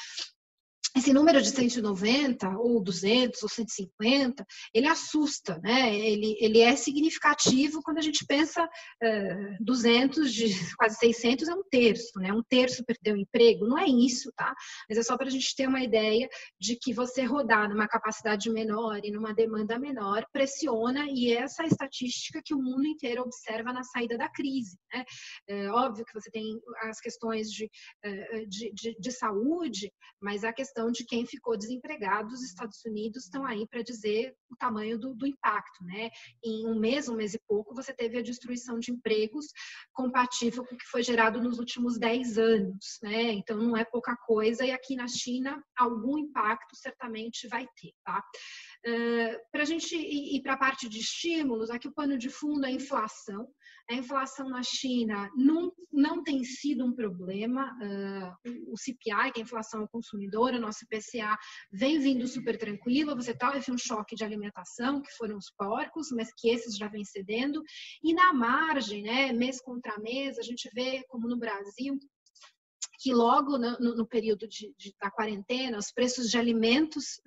esse número de 190 ou 200 ou 150, ele assusta, né? Ele é significativo quando a gente pensa 200 de quase 600 é um terço, né? Um terço perdeu o emprego, não é isso, tá? Mas é só para a gente ter uma ideia de que você rodar numa capacidade menor e numa demanda menor pressiona, e essa é a estatística que o mundo inteiro observa na saída da crise, né? Óbvio que você tem as questões de saúde, mas a questão de quem ficou desempregado, os Estados Unidos estão aí para dizer o tamanho do impacto, né? Em um mês e pouco, você teve a destruição de empregos compatível com o que foi gerado nos últimos 10 anos, né? Então, não é pouca coisa, e aqui na China, algum impacto certamente vai ter, tá? Para a gente ir para a parte de estímulos, aqui o pano de fundo é a inflação. A inflação na China não tem sido um problema. O CPI, que é a inflação ao consumidor, o nosso IPCA, vem vindo super tranquilo. Você teve um choque de alimentação, que foram os porcos, mas que esses já vêm cedendo. E na margem, né, mês contra mês, a gente vê, como no Brasil, que logo no período da quarentena, os preços de alimentos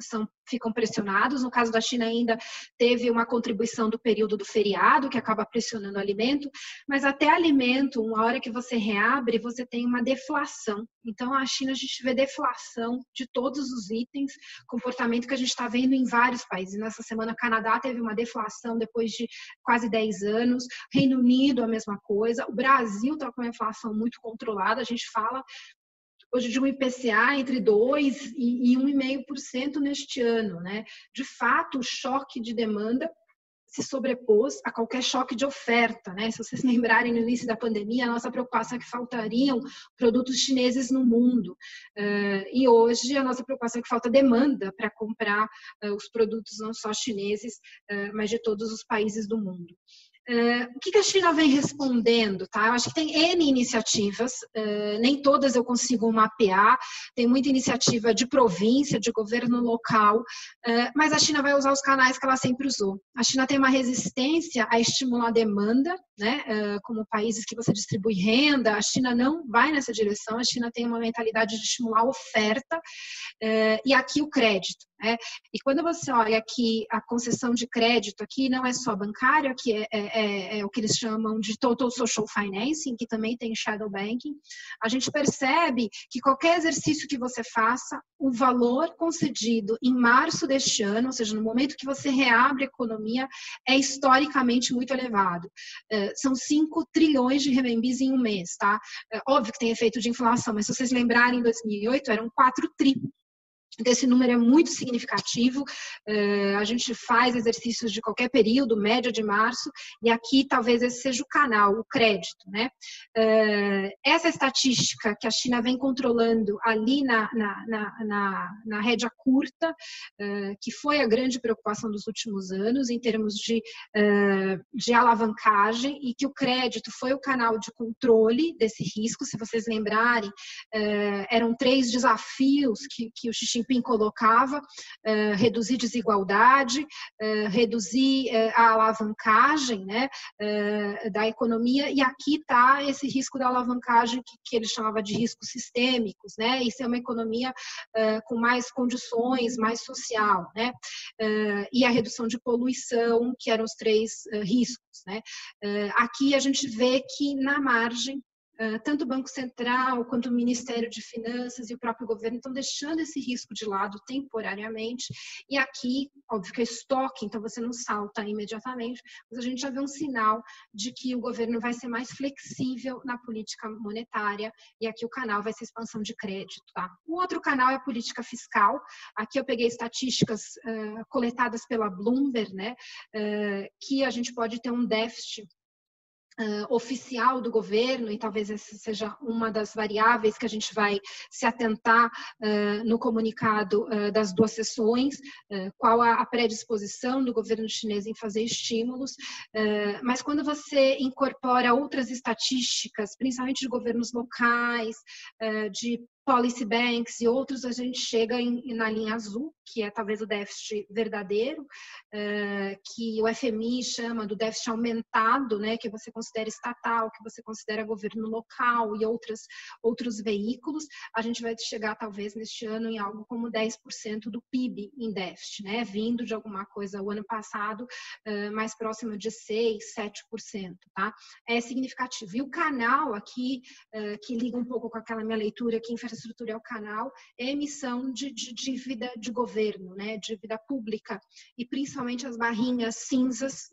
ficam pressionados. No caso da China, ainda teve uma contribuição do período do feriado, que acaba pressionando o alimento, mas até alimento, uma hora que você reabre, você tem uma deflação. Então, a China, a gente vê deflação de todos os itens, comportamento que a gente está vendo em vários países. Nessa semana, o Canadá teve uma deflação depois de quase 10 anos, Reino Unido, a mesma coisa, o Brasil está com uma inflação muito controlada, a gente fala hoje de um IPCA entre 2% e 1,5% neste ano, né? De fato, o choque de demanda se sobrepôs a qualquer choque de oferta, né? Se vocês lembrarem, no início da pandemia, a nossa preocupação é que faltariam produtos chineses no mundo. E hoje a nossa preocupação é que falta demanda para comprar os produtos não só chineses, mas de todos os países do mundo. O que a China vem respondendo, tá? Eu acho que tem N iniciativas, nem todas eu consigo mapear, tem muita iniciativa de província, de governo local, mas a China vai usar os canais que ela sempre usou. A China tem uma resistência a estimular a demanda, né? Como países que você distribui renda, a China não vai nessa direção, a China tem uma mentalidade de estimular a oferta, e aqui o crédito, né? E quando você olha aqui a concessão de crédito, aqui não é só bancário, aqui é o que eles chamam de Total Social Financing, que também tem Shadow Banking, a gente percebe que qualquer exercício que você faça, o valor concedido em março deste ano, ou seja, no momento que você reabre a economia, é historicamente muito elevado. São 5 trilhões de renminbis em um mês, tá? Óbvio que tem efeito de inflação, mas se vocês lembrarem, em 2008 eram 4 tri. Então, esse número é muito significativo. A gente faz exercícios de qualquer período, média de março, e aqui talvez esse seja o canal, o crédito, né? Essa estatística que a China vem controlando ali na rédea curta, que foi a grande preocupação dos últimos anos em termos de alavancagem, e que o crédito foi o canal de controle desse risco. Se vocês lembrarem, eram 3 desafios que o Xi Jinping colocava: reduzir desigualdade, reduzir a alavancagem, né, da economia, e aqui está esse risco da alavancagem que ele chamava de riscos sistêmicos, né, e ser uma economia com mais condições, mais social, né, e a redução de poluição, que eram os 3 riscos, né. Aqui a gente vê que na margem, tanto o Banco Central quanto o Ministério de Finanças e o próprio governo estão deixando esse risco de lado temporariamente, e aqui, óbvio que é estoque, então você não salta imediatamente, mas a gente já vê um sinal de que o governo vai ser mais flexível na política monetária, e aqui o canal vai ser expansão de crédito, tá? O outro canal é a política fiscal. Aqui eu peguei estatísticas coletadas pela Bloomberg, né, que a gente pode ter um déficit oficial do governo, e talvez essa seja uma das variáveis que a gente vai se atentar no comunicado das 2 sessões, qual a predisposição do governo chinês em fazer estímulos, mas quando você incorpora outras estatísticas, principalmente de governos locais, de policy banks e outros, a gente chega na linha azul, que é talvez o déficit verdadeiro, que o FMI chama do déficit aumentado, né, que você considera estatal, que você considera governo local e outros veículos. A gente vai chegar talvez neste ano em algo como 10% do PIB em déficit, né, vindo de alguma coisa o ano passado mais próximo de 6, 7%, tá? É significativo. E o canal aqui, que liga um pouco com aquela minha leitura que infraestrutura é o canal, é a emissão de dívida de governo, né, dívida pública, e principalmente as barrinhas cinzas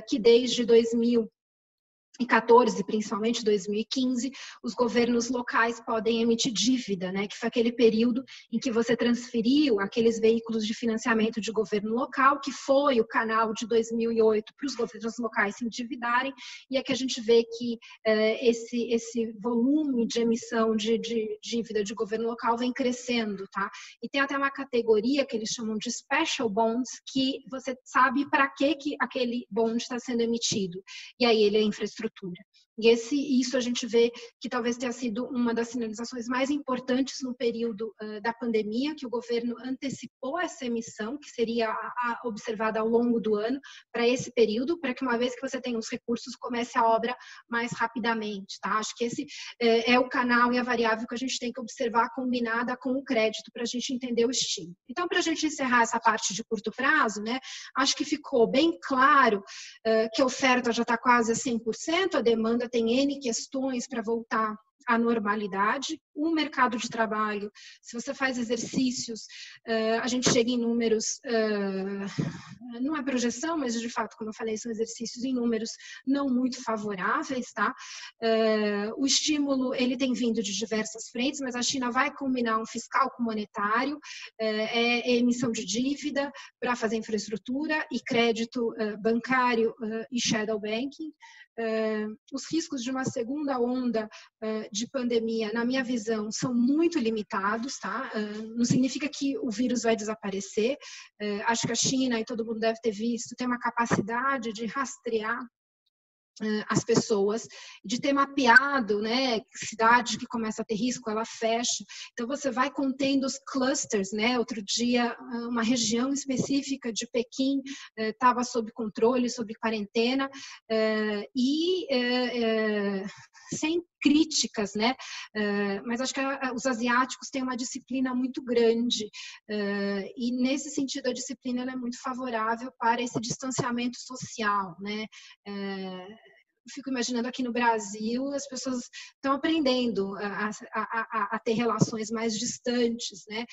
que desde 2014, principalmente 2015, os governos locais podem emitir dívida, né? Que foi aquele período em que você transferiu aqueles veículos de financiamento de governo local, que foi o canal de 2008 para os governos locais se endividarem, e é que a gente vê que esse volume de emissão de dívida de governo local vem crescendo, tá? E tem até uma categoria que eles chamam de special bonds, que você sabe para que aquele bond está sendo emitido, e aí ele é infraestrutura. E isso a gente vê que talvez tenha sido uma das sinalizações mais importantes no período da pandemia, que o governo antecipou essa emissão, que seria observada ao longo do ano, para esse período, para que uma vez que você tenha os recursos, comece a obra mais rapidamente, tá? Acho que esse é o canal e a variável que a gente tem que observar combinada com o crédito, para a gente entender o estímulo. Então, para a gente encerrar essa parte de curto prazo, né, acho que ficou bem claro que a oferta já está quase a 100%, a demanda tem N questões para voltar à normalidade. O mercado de trabalho, se você faz exercícios, a gente chega em números, não é projeção, mas de fato, como eu falei, são exercícios em números não muito favoráveis, tá? O estímulo, ele tem vindo de diversas frentes, mas a China vai combinar um fiscal com monetário, emissão de dívida para fazer infraestrutura e crédito bancário e shadow banking. Os riscos de uma segunda onda de pandemia, na minha visão, são muito limitados, tá? Não significa que o vírus vai desaparecer. Acho que a China, e todo mundo deve ter visto, tem uma capacidade de rastrear as pessoas, de ter mapeado, né, cidade que começa a ter risco, ela fecha. Então, você vai contendo os clusters, né? Outro dia, uma região específica de Pequim estava sob controle, sob quarentena, sem críticas, né? Mas acho que os asiáticos têm uma disciplina muito grande, e nesse sentido a disciplina ela é muito favorável para esse distanciamento social, né? Fico imaginando aqui no Brasil, as pessoas estão aprendendo a ter relações mais distantes, né?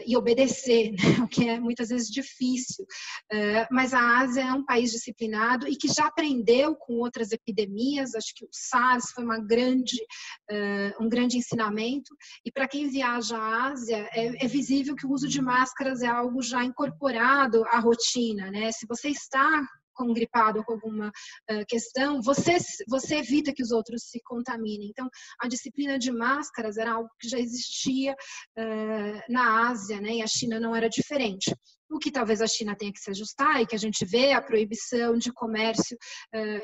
E obedecer, né? O que é muitas vezes difícil. Mas a Ásia é um país disciplinado e que já aprendeu com outras epidemias. Acho que o SARS foi um grande ensinamento. E para quem viaja à Ásia, é visível que o uso de máscaras é algo já incorporado à rotina, né? Se você está com gripado ou com alguma questão, você evita que os outros se contaminem. Então, a disciplina de máscaras era algo que já existia na Ásia, né? E a China não era diferente. O que talvez a China tenha que se ajustar e que a gente vê a proibição de comércio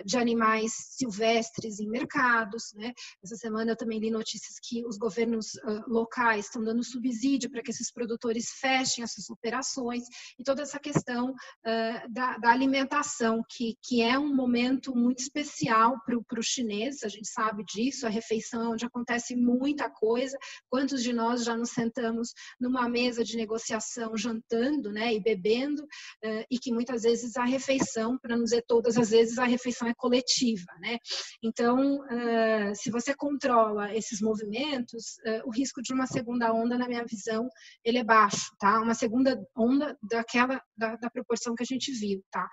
de animais silvestres em mercados, né? Essa semana eu também li notícias que os governos locais estão dando subsídio para que esses produtores fechem as suas operações, e toda essa questão da alimentação, que é um momento muito especial para o chinês, a gente sabe disso, a refeição é onde acontece muita coisa. Quantos de nós já nos sentamos numa mesa de negociação jantando, né, e bebendo, e que muitas vezes a refeição, para não dizer todas as vezes, a refeição é coletiva, né? Então, se você controla esses movimentos, o risco de uma segunda onda, na minha visão, ele é baixo, tá? Uma segunda onda da proporção que a gente viu, tá?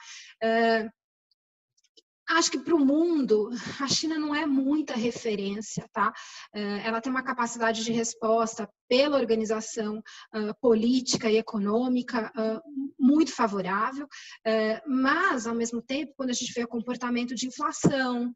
Acho que para o mundo, a China não é muita referência, tá? Ela tem uma capacidade de resposta pela organização política e econômica muito favorável, mas, ao mesmo tempo, quando a gente vê o comportamento de inflação,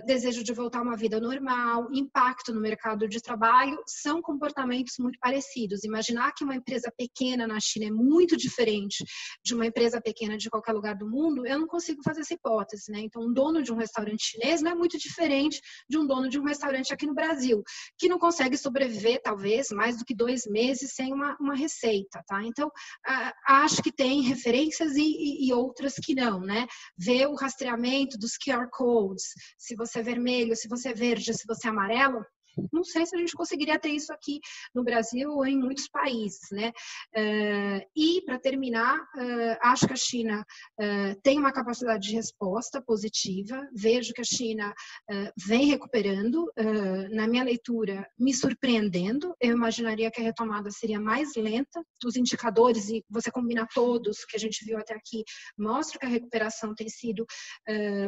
desejo de voltar a uma vida normal, impacto no mercado de trabalho, são comportamentos muito parecidos. Imaginar que uma empresa pequena na China é muito diferente de uma empresa pequena de qualquer lugar do mundo, eu não consigo fazer essa hipótese, né? Então, um dono de um restaurante chinês não é muito diferente de um dono de um restaurante aqui no Brasil, que não consegue sobreviver, talvez, mais do que 2 meses sem uma receita, tá? Então, acho que tem referências e outras que não, né? Ver o rastreamento dos QR Codes, se você é vermelho, se você é verde, se você é amarelo, não sei se a gente conseguiria ter isso aqui no Brasil ou em muitos países, né? E, para terminar, acho que a China tem uma capacidade de resposta positiva. Vejo que a China vem recuperando, na minha leitura, me surpreendendo. Eu imaginaria que a retomada seria mais lenta. Os indicadores, e você combina todos que a gente viu até aqui, mostram que a recuperação tem sido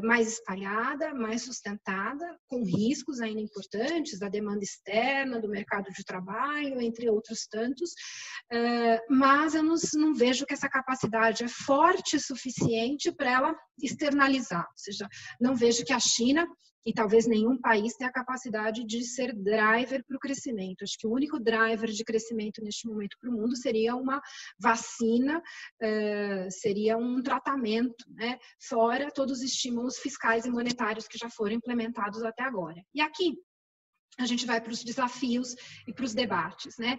mais espalhada, mais sustentada, com riscos ainda importantes, da demanda externa, do mercado de trabalho, entre outros tantos, mas eu não vejo que essa capacidade é forte o suficiente para ela externalizar, ou seja, não vejo que a China e talvez nenhum país tenha a capacidade de ser driver para o crescimento. Acho que o único driver de crescimento neste momento para o mundo seria uma vacina, seria um tratamento, né? Fora todos os estímulos fiscais e monetários que já foram implementados até agora. E aqui a gente vai para os desafios e para os debates, né?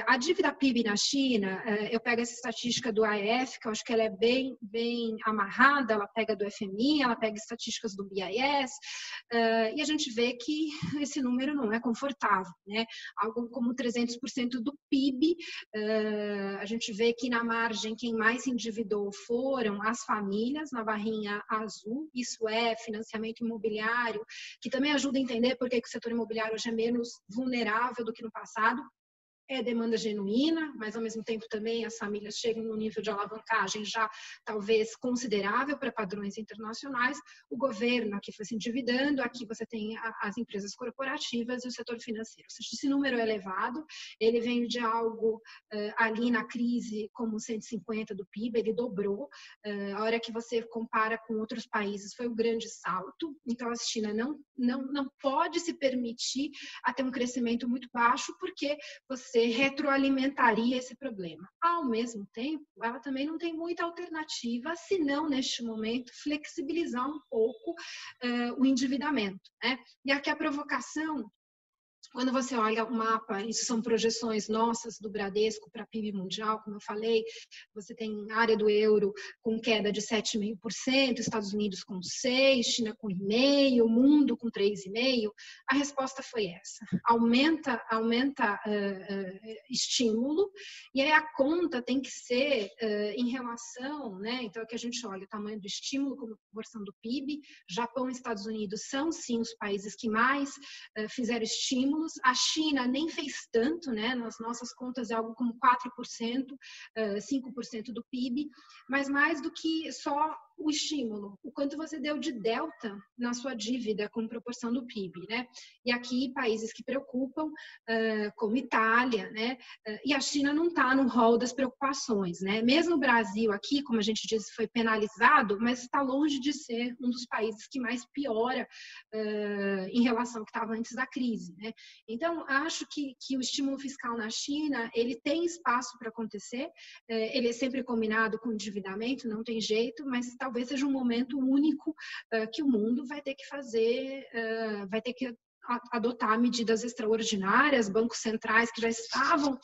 A dívida PIB na China, eu pego essa estatística do IF, que eu acho que ela é bem amarrada, ela pega do FMI, ela pega estatísticas do BIS, e a gente vê que esse número não é confortável, né? Algo como 300% do PIB, a gente vê que na margem quem mais se endividou foram as famílias, na barrinha azul, isso é financiamento imobiliário, que também ajuda a entender por que o setor imobiliário hoje é menos vulnerável do que no passado. É demanda genuína, mas ao mesmo tempo também as famílias chegam num nível de alavancagem já talvez considerável para padrões internacionais. O governo aqui foi se endividando, aqui você tem as empresas corporativas e o setor financeiro. Ou seja, esse número é elevado, ele vem de algo ali na crise como 150 do PIB, ele dobrou. A hora que você compara com outros países foi um grande salto, então a China não pode se permitir a ter um crescimento muito baixo, porque você retroalimentaria esse problema. Ao mesmo tempo, ela também não tem muita alternativa, senão, neste momento, flexibilizar um pouco o endividamento, né? E aqui a provocação, quando você olha o mapa, isso são projeções nossas do Bradesco para PIB mundial, como eu falei, você tem área do euro com queda de 7,5%, Estados Unidos com 6%, China com 0,5%, mundo com 3,5%. A resposta foi essa. Aumenta estímulo, e aí a conta tem que ser em relação, né? Então, aqui a gente olha o tamanho do estímulo como proporção do PIB. Japão e Estados Unidos são, sim, os países que mais fizeram estímulo. A China nem fez tanto, né? Nas nossas contas é algo como 4%, 5% do PIB, mas mais do que só o estímulo, o quanto você deu de delta na sua dívida com proporção do PIB, né? E aqui países que preocupam, como Itália, né? E a China não está no rol das preocupações, né? Mesmo o Brasil aqui, como a gente disse, foi penalizado, mas está longe de ser um dos países que mais piora em relação ao que estava antes da crise, né? Então, acho que o estímulo fiscal na China, ele tem espaço para acontecer, ele é sempre combinado com endividamento, não tem jeito, mas talvez seja um momento único que o mundo vai ter que fazer, vai ter que adotar medidas extraordinárias, bancos centrais que já estavam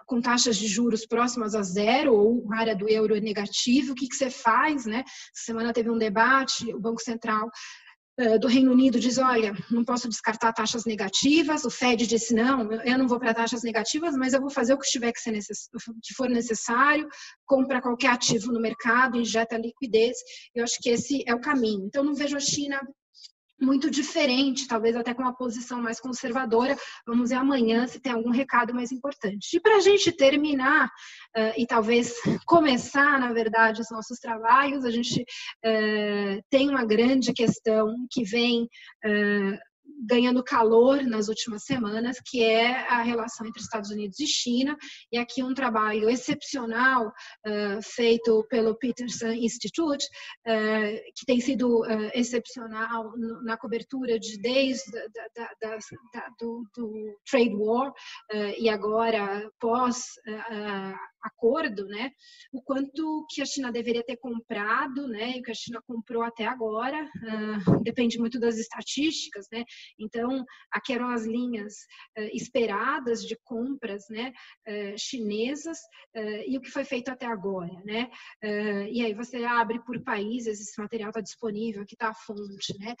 com taxas de juros próximas a zero, ou a área do euro é negativo, o que você faz, né? Essa semana teve um debate, o Banco Central do Reino Unido diz, olha, não posso descartar taxas negativas, o Fed disse, não, eu não vou para taxas negativas, mas eu vou fazer o que tiver que for necessário, compra qualquer ativo no mercado, injeta liquidez. Eu acho que esse é o caminho. Então, não vejo a China muito diferente, talvez até com uma posição mais conservadora. Vamos ver amanhã se tem algum recado mais importante. E para a gente terminar, e talvez começar, na verdade, os nossos trabalhos, a gente tem uma grande questão que vem ganhando calor nas últimas semanas, que é a relação entre Estados Unidos e China, e aqui um trabalho excepcional feito pelo Peterson Institute, que tem sido excepcional na cobertura desde do trade war e agora pós-acordo, né? O quanto que a China deveria ter comprado, né? E o que a China comprou até agora, depende muito das estatísticas, né? Então, aqui eram as linhas esperadas de compras, né? Chinesas e o que foi feito até agora, né? E aí você abre por países, esse material está disponível, aqui está a fonte, né?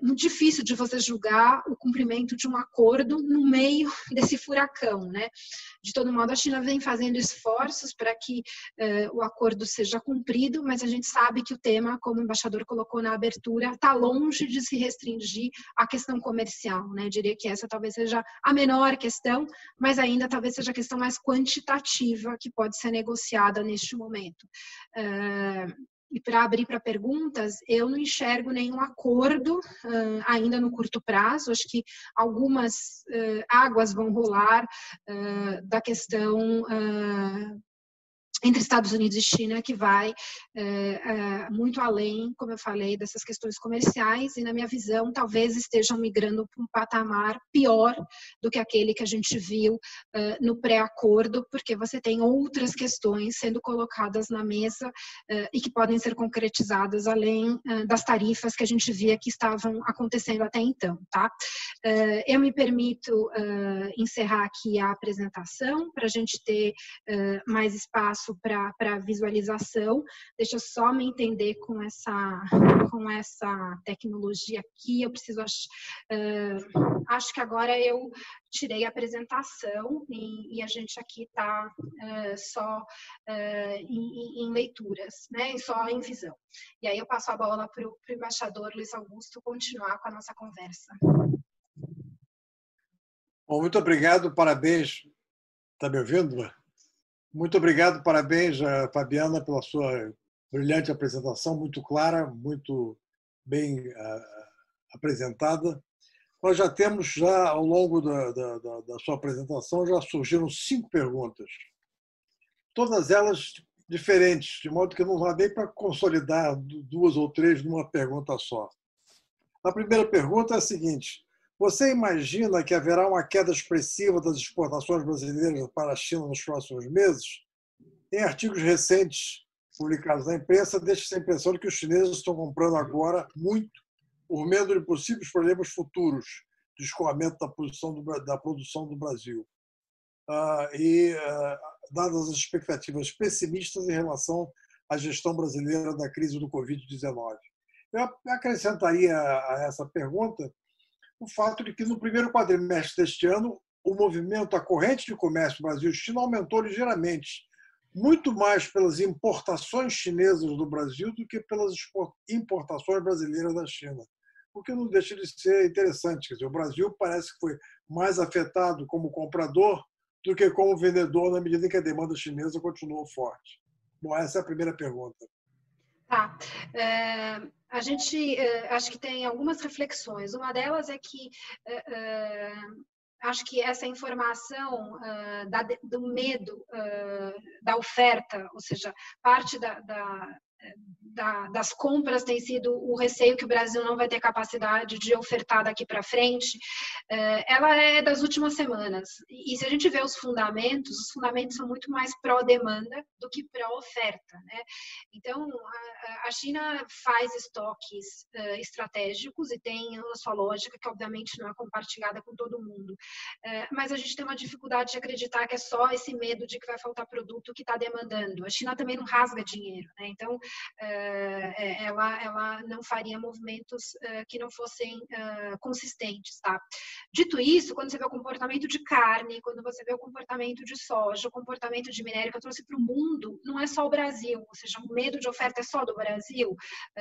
Muito difícil de você julgar o cumprimento de um acordo no meio desse furacão, né? De todo modo, a China vem fazendo esforços para que o acordo seja cumprido, mas a gente sabe que o tema, como o embaixador colocou na abertura, está longe de se restringir à questão comercial, né? Eu diria que essa talvez seja a menor questão, mas ainda talvez seja a questão mais quantitativa que pode ser negociada neste momento. E para abrir para perguntas, eu não enxergo nenhum acordo ainda no curto prazo. Acho que algumas águas vão rolar da questão entre Estados Unidos e China, que vai muito além, como eu falei, dessas questões comerciais, e na minha visão, talvez estejam migrando para um patamar pior do que aquele que a gente viu no pré-acordo, porque você tem outras questões sendo colocadas na mesa e que podem ser concretizadas além das tarifas que a gente via que estavam acontecendo até então, tá? Eu me permito encerrar aqui a apresentação para a gente ter mais espaço para visualização. Deixa eu só me entender com essa tecnologia aqui. Eu preciso, acho que agora eu tirei a apresentação e a gente aqui está só em leituras, né? Só em visão. E aí eu passo a bola para o embaixador Luiz Augusto continuar com a nossa conversa. Bom, muito obrigado, parabéns. Está me ouvindo? Muito obrigado, parabéns, Fabiana, pela sua brilhante apresentação, muito clara, muito bem apresentada. Nós já temos, ao longo da sua apresentação, já surgiram 5 perguntas, todas elas diferentes, de modo que não dá nem para consolidar 2 ou 3 numa pergunta só. A primeira pergunta é a seguinte: você imagina que haverá uma queda expressiva das exportações brasileiras para a China nos próximos meses? Em artigos recentes publicados na imprensa, deixa-se a impressão de que os chineses estão comprando agora muito por medo de possíveis problemas futuros de escoamento da produção do Brasil. Dadas as expectativas pessimistas em relação à gestão brasileira da crise do Covid-19. Eu acrescentaria a essa pergunta o fato de que no primeiro quadrimestre deste ano o movimento, a corrente de comércio Brasil-China aumentou ligeiramente, muito mais pelas importações chinesas do Brasil do que pelas importações brasileiras da China, o que não deixa de ser interessante. Quer dizer, o Brasil parece que foi mais afetado como comprador do que como vendedor, na medida em que a demanda chinesa continuou forte. Bom, essa é a primeira pergunta. Tá. A gente acho que tem algumas reflexões. Uma delas é que acho que essa informação do medo da oferta, ou seja, parte das compras tem sido o receio que o Brasil não vai ter capacidade de ofertar daqui para frente, ela é das últimas semanas. E se a gente vê os fundamentos são muito mais pró-demanda do que pró-oferta, né? Então, a China faz estoques estratégicos e tem a sua lógica, que obviamente não é compartilhada com todo mundo. Mas a gente tem uma dificuldade de acreditar que é só esse medo de que vai faltar produto que está demandando. A China também não rasga dinheiro, né? Então, ela não faria movimentos que não fossem consistentes, tá? Dito isso, quando você vê o comportamento de carne, quando você vê o comportamento de soja, o comportamento de minério que eu trouxe para o mundo, não é só o Brasil, ou seja, o medo de oferta é só do Brasil,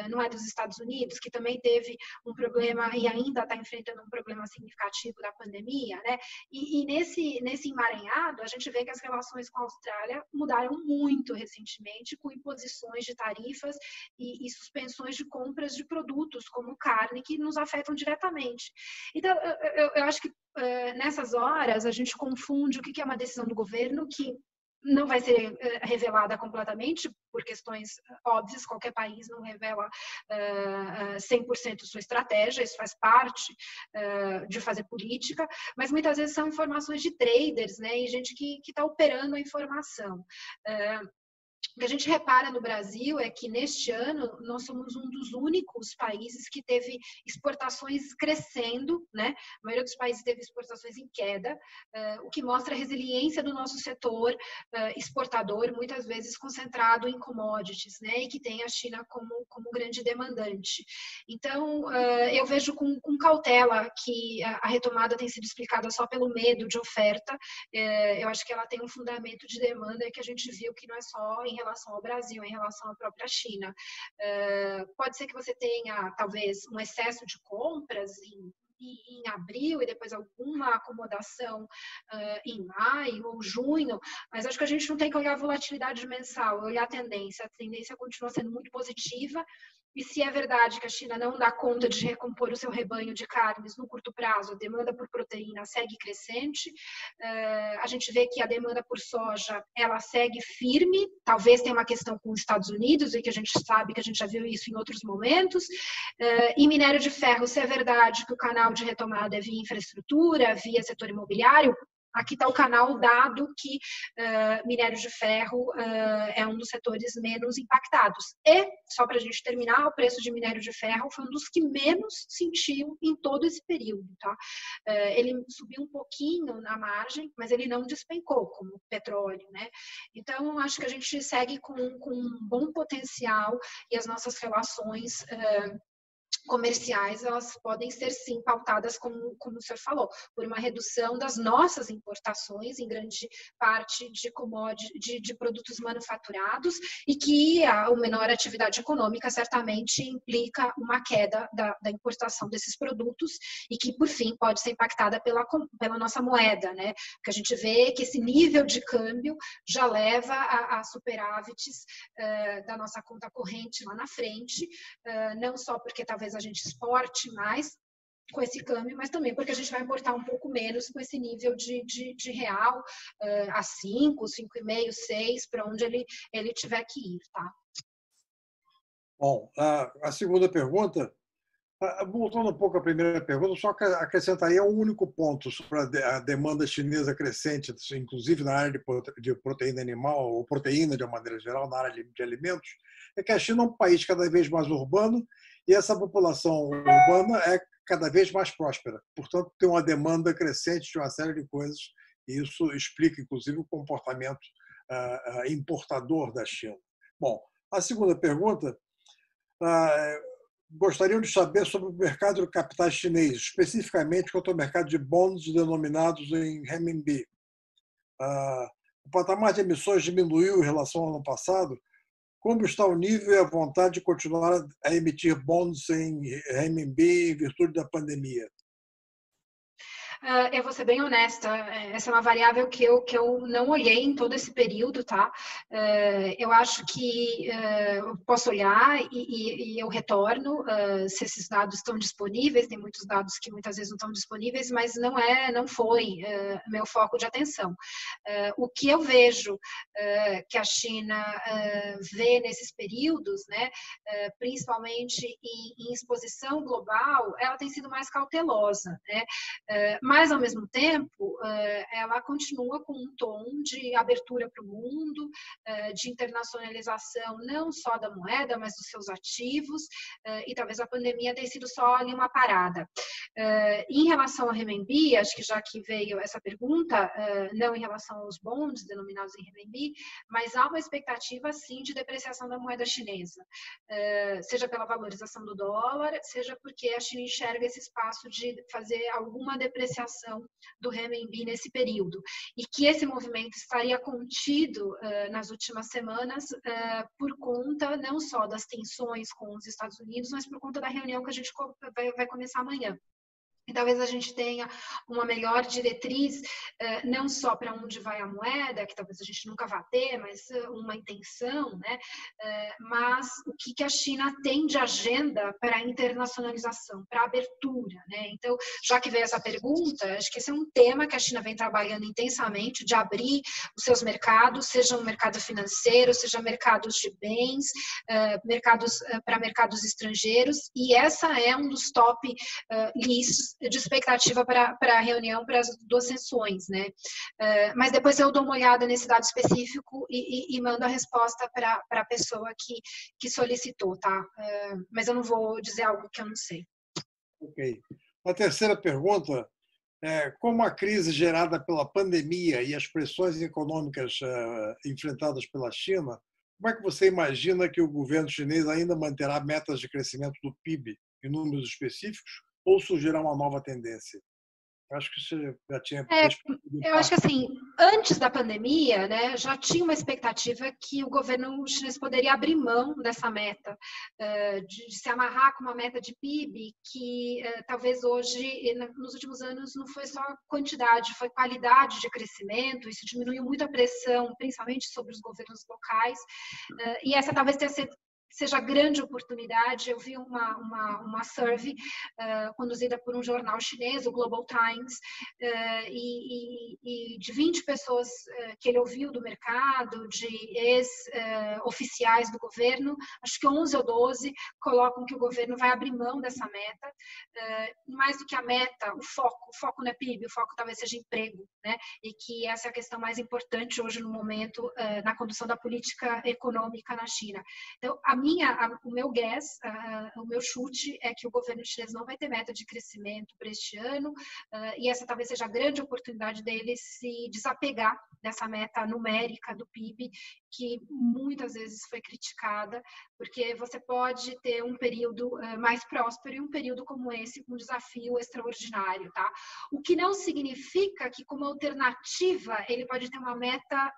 não é dos Estados Unidos, que também teve um problema e ainda está enfrentando um problema significativo da pandemia, né? E nesse emaranhado, a gente vê que as relações com a Austrália mudaram muito recentemente, com imposições de tarifas e suspensões de compras de produtos, como carne, que nos afetam diretamente. Então, eu acho que nessas horas a gente confunde o que é uma decisão do governo que não vai ser revelada completamente por questões óbvias, qualquer país não revela 100% sua estratégia, isso faz parte de fazer política, mas muitas vezes são informações de traders, né, e gente que está operando a informação. O que a gente repara no Brasil é que neste ano nós somos um dos únicos países que teve exportações crescendo, né? A maioria dos países teve exportações em queda, o que mostra a resiliência do nosso setor exportador, muitas vezes concentrado em commodities, né? E que tem a China como grande demandante. Então, eu vejo com cautela que a retomada tem sido explicada só pelo medo de oferta. Eu acho que ela tem um fundamento de demanda que a gente viu que não é só em relação ao Brasil, em relação à própria China. Pode ser que você tenha, talvez, um excesso de compras em abril e depois alguma acomodação em maio ou junho, mas acho que a gente não tem que olhar a volatilidade mensal, olhar a tendência continua sendo muito positiva. E se é verdade que a China não dá conta de recompor o seu rebanho de carnes no curto prazo, a demanda por proteína segue crescente, a gente vê que a demanda por soja ela segue firme, talvez tenha uma questão com os Estados Unidos, e que a gente sabe que a gente já viu isso em outros momentos. Em minério de ferro, se é verdade que o canal de retomada é via infraestrutura, via setor imobiliário, aqui está o canal dado que minério de ferro é um dos setores menos impactados. E, só para a gente terminar, o preço de minério de ferro foi um dos que menos sentiu em todo esse período. Tá? Ele subiu um pouquinho na margem, mas ele não despencou, como o petróleo. Né? Então, acho que a gente segue com um bom potencial e as nossas relações comerciais, elas podem ser sim pautadas, como o senhor falou, por uma redução das nossas importações, em grande parte de produtos manufaturados, e que a menor atividade econômica certamente implica uma queda da importação desses produtos e que, por fim, pode ser impactada pela nossa moeda, né? Porque a gente vê que esse nível de câmbio já leva a superávites da nossa conta corrente lá na frente, não só porque talvez a gente exporte mais com esse câmbio, mas também porque a gente vai importar um pouco menos com esse nível de real a 5, 5,5, 6, para onde ele tiver que ir. Tá? Bom, a segunda pergunta, voltando um pouco à primeira pergunta, só acrescentaria um único ponto sobre a demanda chinesa crescente, inclusive na área de proteína animal, ou proteína de uma maneira geral, na área de alimentos, é que a China é um país cada vez mais urbano e essa população urbana é cada vez mais próspera. Portanto, tem uma demanda crescente de uma série de coisas e isso explica, inclusive, o comportamento importador da China. Bom, a segunda pergunta, gostariam de saber sobre o mercado de capitais chinês, especificamente quanto ao mercado de bonds denominados em renminbi. O patamar de emissões diminuiu em relação ao ano passado. Como está o nível e a vontade de continuar a emitir bonds em renminbi em virtude da pandemia? Eu vou ser bem honesta, essa é uma variável que eu não olhei em todo esse período, tá? Eu acho que eu posso olhar e eu retorno se esses dados estão disponíveis, tem muitos dados que muitas vezes não estão disponíveis, mas não foi meu foco de atenção. O que eu vejo que a China vê nesses períodos, né, principalmente em exposição global, ela tem sido mais cautelosa, né? Mas, ao mesmo tempo, ela continua com um tom de abertura para o mundo, de internacionalização não só da moeda, mas dos seus ativos, e talvez a pandemia tenha sido só ali uma parada. Em relação ao renminbi, acho que já que veio essa pergunta, não em relação aos bonds denominados em renminbi, mas há uma expectativa, sim, de depreciação da moeda chinesa, seja pela valorização do dólar, seja porque a China enxerga esse espaço de fazer alguma depreciação do renminbi nesse período, e que esse movimento estaria contido nas últimas semanas por conta não só das tensões com os Estados Unidos, mas por conta da reunião que a gente vai começar amanhã E talvez a gente tenha uma melhor diretriz, não só para onde vai a moeda, que talvez a gente nunca vá ter, mas uma intenção, né? Mas o que a China tem de agenda para a internacionalização, para a abertura, né? Então, já que veio essa pergunta, acho que esse é um tema que a China vem trabalhando intensamente, de abrir os seus mercados, seja um mercado financeiro, seja mercados de bens, para mercados estrangeiros, e essa é um dos top lists de expectativa para a reunião, para as 2 sessões, né? Mas depois eu dou uma olhada nesse dado específico e mando a resposta para a pessoa que solicitou, tá? Mas eu não vou dizer algo que eu não sei. Ok. A terceira pergunta é: como a crise gerada pela pandemia e as pressões econômicas enfrentadas pela China, como é que você imagina que o governo chinês ainda manterá metas de crescimento do PIB em números específicos ou surgirá uma nova tendência? Acho que você já tinha respondido. Eu acho que assim, antes da pandemia, né, já tinha uma expectativa que o governo chinês poderia abrir mão dessa meta, de se amarrar com uma meta de PIB que talvez hoje, nos últimos anos, não foi só quantidade, foi qualidade de crescimento. Isso diminuiu muito a pressão, principalmente sobre os governos locais, e essa talvez seja a grande oportunidade. Eu vi uma survey conduzida por um jornal chinês, o Global Times, e de 20 pessoas que ele ouviu do mercado, de ex-oficiais do governo, acho que 11 ou 12 colocam que o governo vai abrir mão dessa meta. Mais do que a meta, o foco não é PIB, o foco talvez seja emprego, né? E que essa é a questão mais importante hoje no momento na condução da política econômica na China. Então, o meu guess, o meu chute é que o governo chinês não vai ter meta de crescimento para este ano, e essa talvez seja a grande oportunidade dele se desapegar dessa meta numérica do PIB, que muitas vezes foi criticada, porque você pode ter um período mais próspero e um período como esse com um desafio extraordinário, tá? O que não significa que, como alternativa, ele pode ter uma meta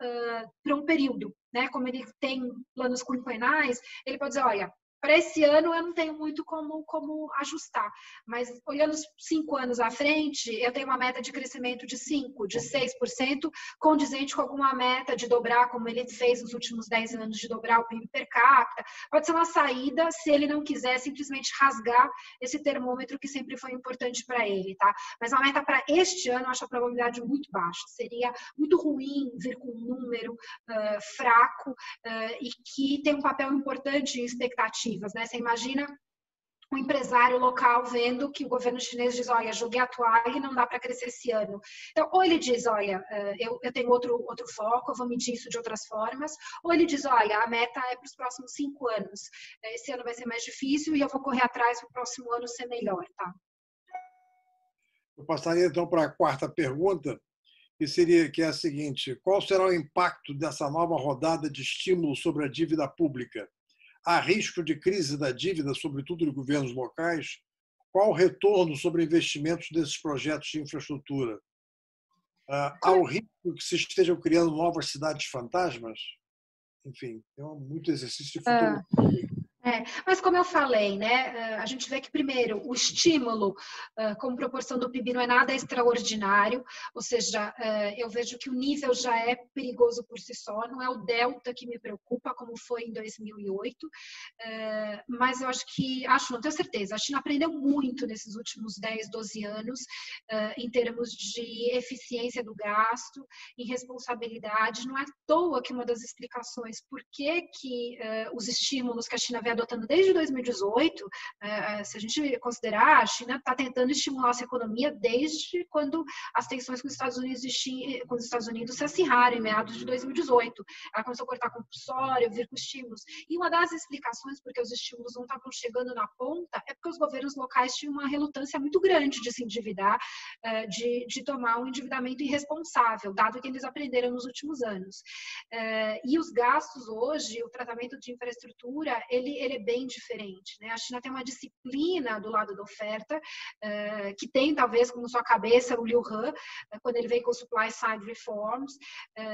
para um período, né? Como ele tem planos quinquenais, ele pode dizer, olha, para esse ano eu não tenho muito como ajustar, mas olhando 5 anos à frente, eu tenho uma meta de crescimento de 5%, de 6%, condizente com alguma meta de dobrar, como ele fez nos últimos 10 anos, de dobrar o PIB per capita. Pode ser uma saída se ele não quiser simplesmente rasgar esse termômetro que sempre foi importante para ele, tá? Mas uma meta para este ano, eu acho a probabilidade muito baixa. Seria muito ruim vir com um número fraco e que tem um papel importante em expectativas, né? Você imagina um empresário local vendo que o governo chinês diz, olha, joguei a toalha e não dá para crescer esse ano. Então, ou ele diz, olha, eu tenho outro foco, eu vou medir isso de outras formas, ou ele diz, olha, a meta é para os próximos 5 anos. Esse ano vai ser mais difícil e eu vou correr atrás para o próximo ano ser melhor, tá? Eu passaria, então, para a quarta pergunta, que é a seguinte: qual será o impacto dessa nova rodada de estímulo sobre a dívida pública? Há risco de crise da dívida, sobretudo de governos locais? Qual o retorno sobre investimentos desses projetos de infraestrutura? Há o risco que se estejam criando novas cidades fantasmas? Enfim, tem muito exercício de futurologia. Mas como eu falei, né, a gente vê que, primeiro, o estímulo como proporção do PIB não é nada extraordinário, ou seja, eu vejo que o nível já é perigoso por si só, não é o delta que me preocupa, como foi em 2008, mas eu não tenho certeza, a China aprendeu muito nesses últimos 10, 12 anos, em termos de eficiência do gasto, em responsabilidade. Não é à toa que uma das explicações por que os estímulos que a China vem adotando desde 2018, se a gente considerar, a China está tentando estimular a sua economia desde quando as tensões com os Estados Unidos se acirraram, em meados de 2018. Ela começou a cortar compulsório, vir com estímulos. E uma das explicações porque os estímulos não estavam chegando na ponta é porque os governos locais tinham uma relutância muito grande de se endividar, de tomar um endividamento irresponsável, dado que eles aprenderam nos últimos anos. E os gastos hoje, o tratamento de infraestrutura, ele ele é bem diferente, né? A China tem uma disciplina do lado da oferta, que tem talvez como sua cabeça o Liu He, quando ele veio com o Supply Side Reforms,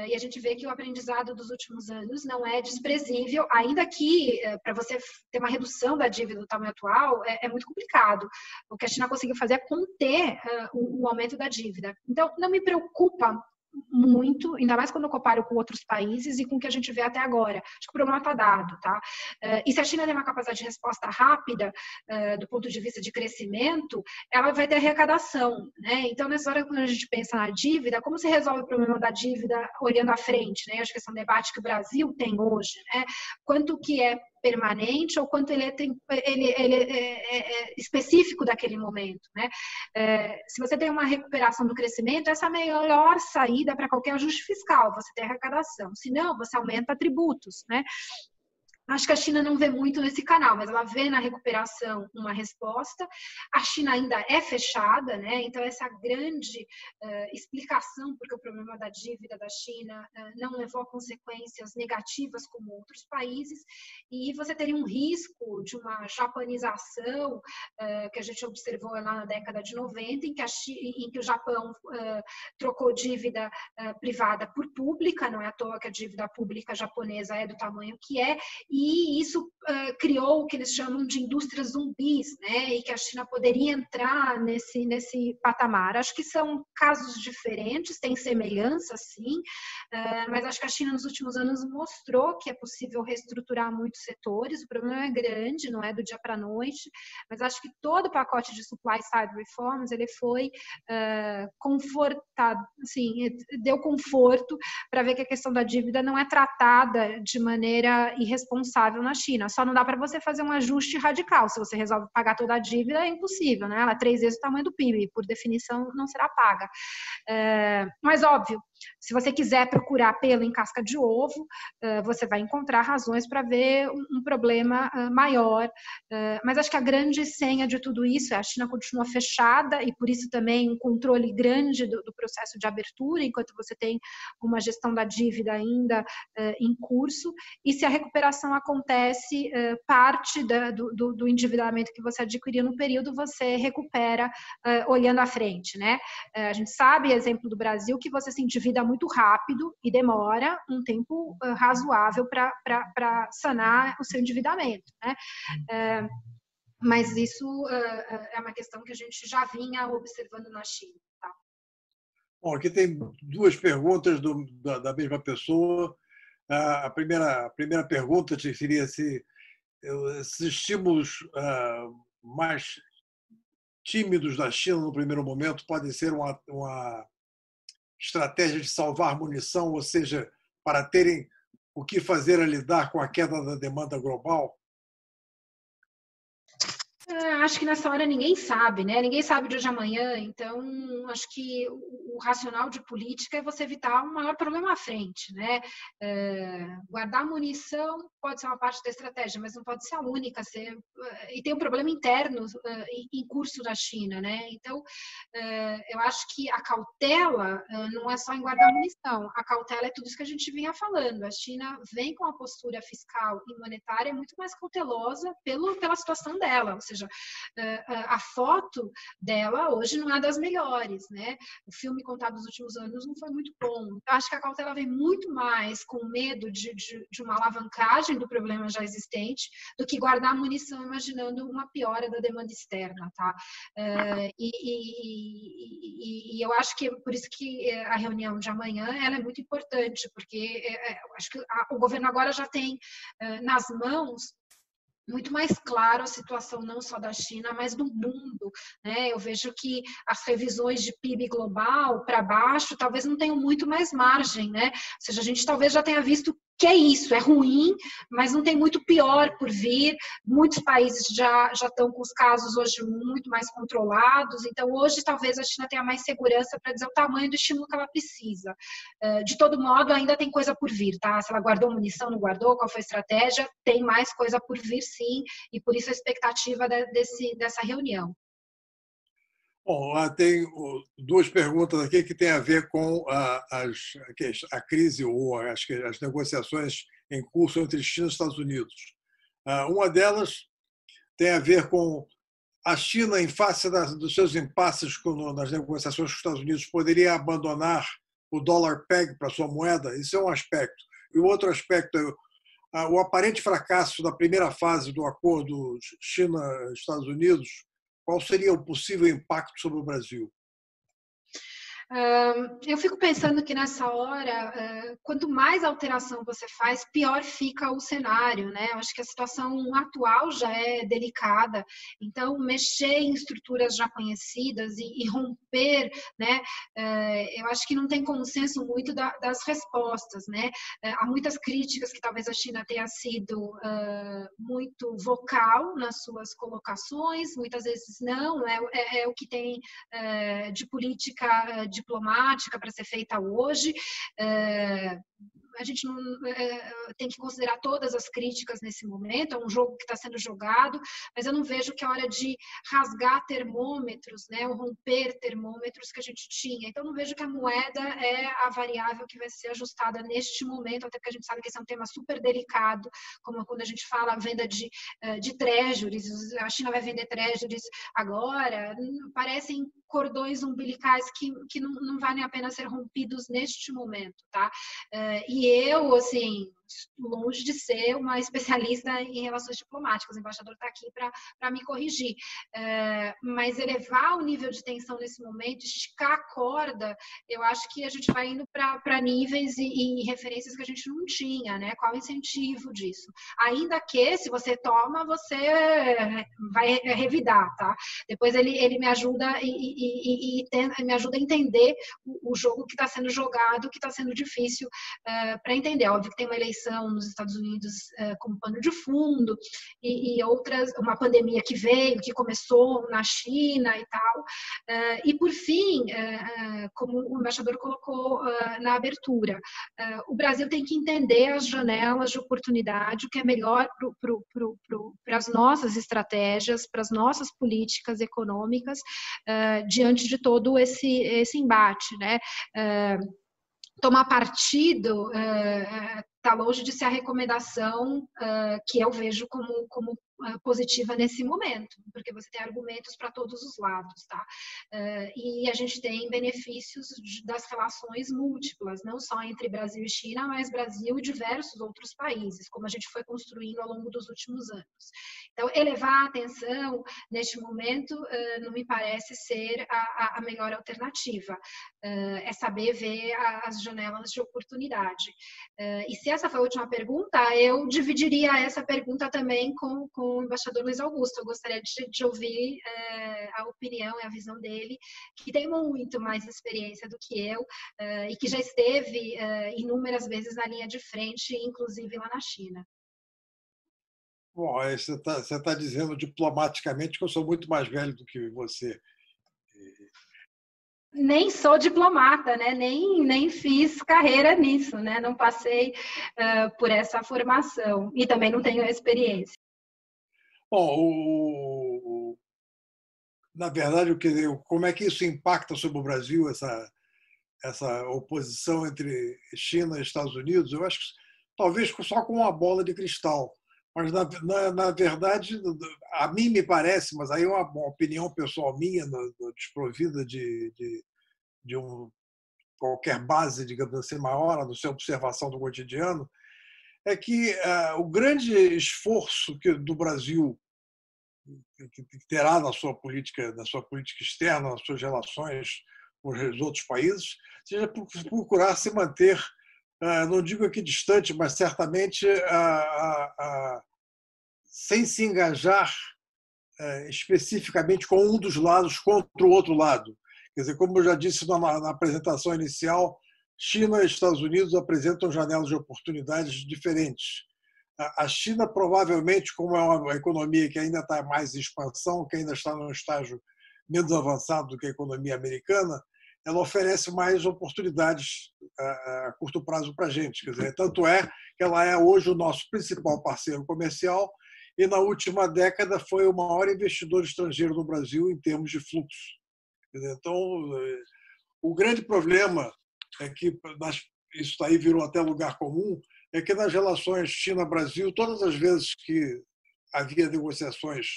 e a gente vê que o aprendizado dos últimos anos não é desprezível, ainda que para você ter uma redução da dívida do tamanho atual é muito complicado. O que a China conseguiu fazer é conter o aumento da dívida. Então, não me preocupa muito, ainda mais quando eu comparo com outros países e com o que a gente vê até agora. Acho que o problema está dado, tá? E se a China tem uma capacidade de resposta rápida, do ponto de vista de crescimento, ela vai ter arrecadação, né? Então, nessa hora, quando a gente pensa na dívida, como se resolve o problema da dívida olhando à frente, né? Acho que esse é um debate que o Brasil tem hoje, né? Quanto que é permanente ou quanto ele é específico daquele momento, né? Se você tem uma recuperação do crescimento, essa é a melhor saída para qualquer ajuste fiscal, você tem arrecadação. Se não, você aumenta tributos, né? Acho que a China não vê muito nesse canal, mas ela vê na recuperação uma resposta. A China ainda é fechada, né? Então essa grande explicação porque o problema da dívida da China não levou a consequências negativas como outros países, e você teria um risco de uma japanização que a gente observou lá na década de 90, em que o Japão trocou dívida privada por pública, não é à toa que a dívida pública japonesa é do tamanho que é, e isso criou o que eles chamam de indústrias zumbis, né? E que a China poderia entrar nesse patamar. Acho que são casos diferentes, tem semelhança, sim, mas acho que a China nos últimos anos mostrou que é possível reestruturar muitos setores. O problema é grande, não é do dia para a noite, mas acho que todo o pacote de supply side reforms ele foi confortado, assim, deu conforto para ver que a questão da dívida não é tratada de maneira irresponsável na China. Só não dá para você fazer um ajuste radical. Se você resolve pagar toda a dívida, é impossível, né? Ela é 3 vezes o tamanho do PIB, por definição não será paga. Mas óbvio, se você quiser procurar pelo em casca de ovo, você vai encontrar razões para ver um problema maior. Mas acho que a grande senha de tudo isso é a China continua fechada e por isso também um controle grande do processo de abertura, enquanto você tem uma gestão da dívida ainda em curso. E se a recuperação acontece, parte do endividamento que você adquiriu no período, você recupera olhando à frente, né? A gente sabe, exemplo do Brasil, que você se endivida muito rápido e demora um tempo razoável para sanar o seu endividamento, né? Mas isso é uma questão que a gente já vinha observando na China. Tá? Bom, aqui tem duas perguntas da mesma pessoa. A primeira pergunta seria se esses estímulos mais tímidos da China no primeiro momento podem ser uma estratégia de salvar munição, ou seja, para terem o que fazer a lidar com a queda da demanda global? Acho que nessa hora ninguém sabe, né? Ninguém sabe de hoje a amanhã, então acho que o racional de política é você evitar um maior problema à frente, né? Guardar munição pode ser uma parte da estratégia, mas não pode ser a única. E tem um problema interno em curso na China, né? Então, eu acho que a cautela não é só em guardar munição, a cautela é tudo isso que a gente vinha falando. A China vem com uma postura fiscal e monetária muito mais cautelosa pela situação dela, ou seja, a foto dela hoje não é das melhores, né? O filme contado nos últimos anos não foi muito bom. Então, acho que a cautela vem muito mais com medo de uma alavancagem do problema já existente do que guardar munição imaginando uma piora da demanda externa, tá? E eu acho que é por isso que a reunião de amanhã ela é muito importante, porque acho que o governo agora já tem nas mãos muito mais claro a situação não só da China, mas do mundo, né? Eu vejo que as revisões de PIB global para baixo talvez não tenham muito mais margem, né? Ou seja, a gente talvez já tenha visto que é isso, é ruim, mas não tem muito pior por vir. Muitos países já estão com os casos hoje muito mais controlados, então hoje talvez a China tenha mais segurança para dizer o tamanho do estímulo que ela precisa. De todo modo, ainda tem coisa por vir, tá? Se ela guardou munição, não guardou, qual foi a estratégia, tem mais coisa por vir sim, e por isso a expectativa dessa reunião. Bom, tem duas perguntas aqui que têm a ver com a crise ou as negociações em curso entre China e Estados Unidos. Uma delas tem a ver com a China, em face dos seus impasses nas negociações com os Estados Unidos, poderia abandonar o dólar peg para sua moeda. Isso é um aspecto. E o outro aspecto é o aparente fracasso da primeira fase do acordo China-Estados Unidos. Qual seria o possível impacto sobre o Brasil? Eu fico pensando que nessa hora, quanto mais alteração você faz, pior fica o cenário, né? Eu acho que a situação atual já é delicada, então mexer em estruturas já conhecidas e romper, né? Eu acho que não tem consenso muito das respostas, né? Há muitas críticas que talvez a China tenha sido muito vocal nas suas colocações, muitas vezes não, é o que tem de política diplomática para ser feita hoje. A gente não tem que considerar todas as críticas nesse momento, é um jogo que está sendo jogado, mas eu não vejo que é hora de rasgar termômetros, né, ou romper termômetros que a gente tinha. Então, não vejo que a moeda é a variável que vai ser ajustada neste momento, até porque a gente sabe que esse é um tema super delicado, como quando a gente fala a venda de treasuries, a China vai vender treasuries agora, parecem cordões umbilicais que não valem a pena ser rompidos neste momento, tá? E eu, assim, longe de ser uma especialista em relações diplomáticas, o embaixador está aqui para me corrigir, mas elevar o nível de tensão nesse momento, esticar a corda, eu acho que a gente vai indo para níveis e referências que a gente não tinha, né? Qual o incentivo disso? Ainda que, se você toma, você vai revidar, tá? Depois ele me ajuda me ajuda a entender o jogo que está sendo jogado, que está sendo difícil para entender. Óbvio que tem uma eleição nos Estados Unidos como pano de fundo e outras, uma pandemia que veio, que começou na China e tal. E por fim, como o embaixador colocou na abertura, o Brasil tem que entender as janelas de oportunidade, o que é melhor para as nossas estratégias, para as nossas políticas econômicas, diante de todo esse embate, né? Tomar partido está longe de ser a recomendação que eu vejo como positiva nesse momento, porque você tem argumentos para todos os lados, tá? E a gente tem benefícios das relações múltiplas, não só entre Brasil e China, mas Brasil e diversos outros países, como a gente foi construindo ao longo dos últimos anos. Então, elevar a atenção neste momento não me parece ser a melhor alternativa. É saber ver as janelas de oportunidade. E se essa foi a última pergunta, eu dividiria essa pergunta também com o embaixador Luiz Augusto. Eu gostaria de ouvir a opinião e a visão dele, que tem muito mais experiência do que eu e que já esteve inúmeras vezes na linha de frente, inclusive lá na China. Bom, você está dizendo diplomaticamente que eu sou muito mais velho do que você. Nem sou diplomata, né? Nem fiz carreira nisso, né? Não passei por essa formação e também não tenho experiência. Bom, na verdade, como é que isso impacta sobre o Brasil, essa oposição entre China e Estados Unidos? Eu acho que talvez só com uma bola de cristal. Mas, na verdade, a mim me parece, mas aí é uma opinião pessoal minha, desprovida de qualquer base, digamos assim, maior, no seu observação do cotidiano, é que o grande esforço do Brasil que terá na sua política externa, nas suas relações com os outros países, seja procurar se manter, não digo aqui distante, mas certamente sem se engajar especificamente com um dos lados contra o outro lado. Quer dizer, como eu já disse na apresentação inicial, China e Estados Unidos apresentam janelas de oportunidades diferentes. A China, provavelmente, como é uma economia que ainda está mais em expansão, que ainda está num estágio menos avançado do que a economia americana, ela oferece mais oportunidades a curto prazo para a gente. Quer dizer, tanto é que ela é hoje o nosso principal parceiro comercial e, na última década, foi o maior investidor estrangeiro no Brasil em termos de fluxo. Então, o grande problema é que, isso aí virou até lugar comum, é que nas relações China-Brasil, todas as vezes que havia negociações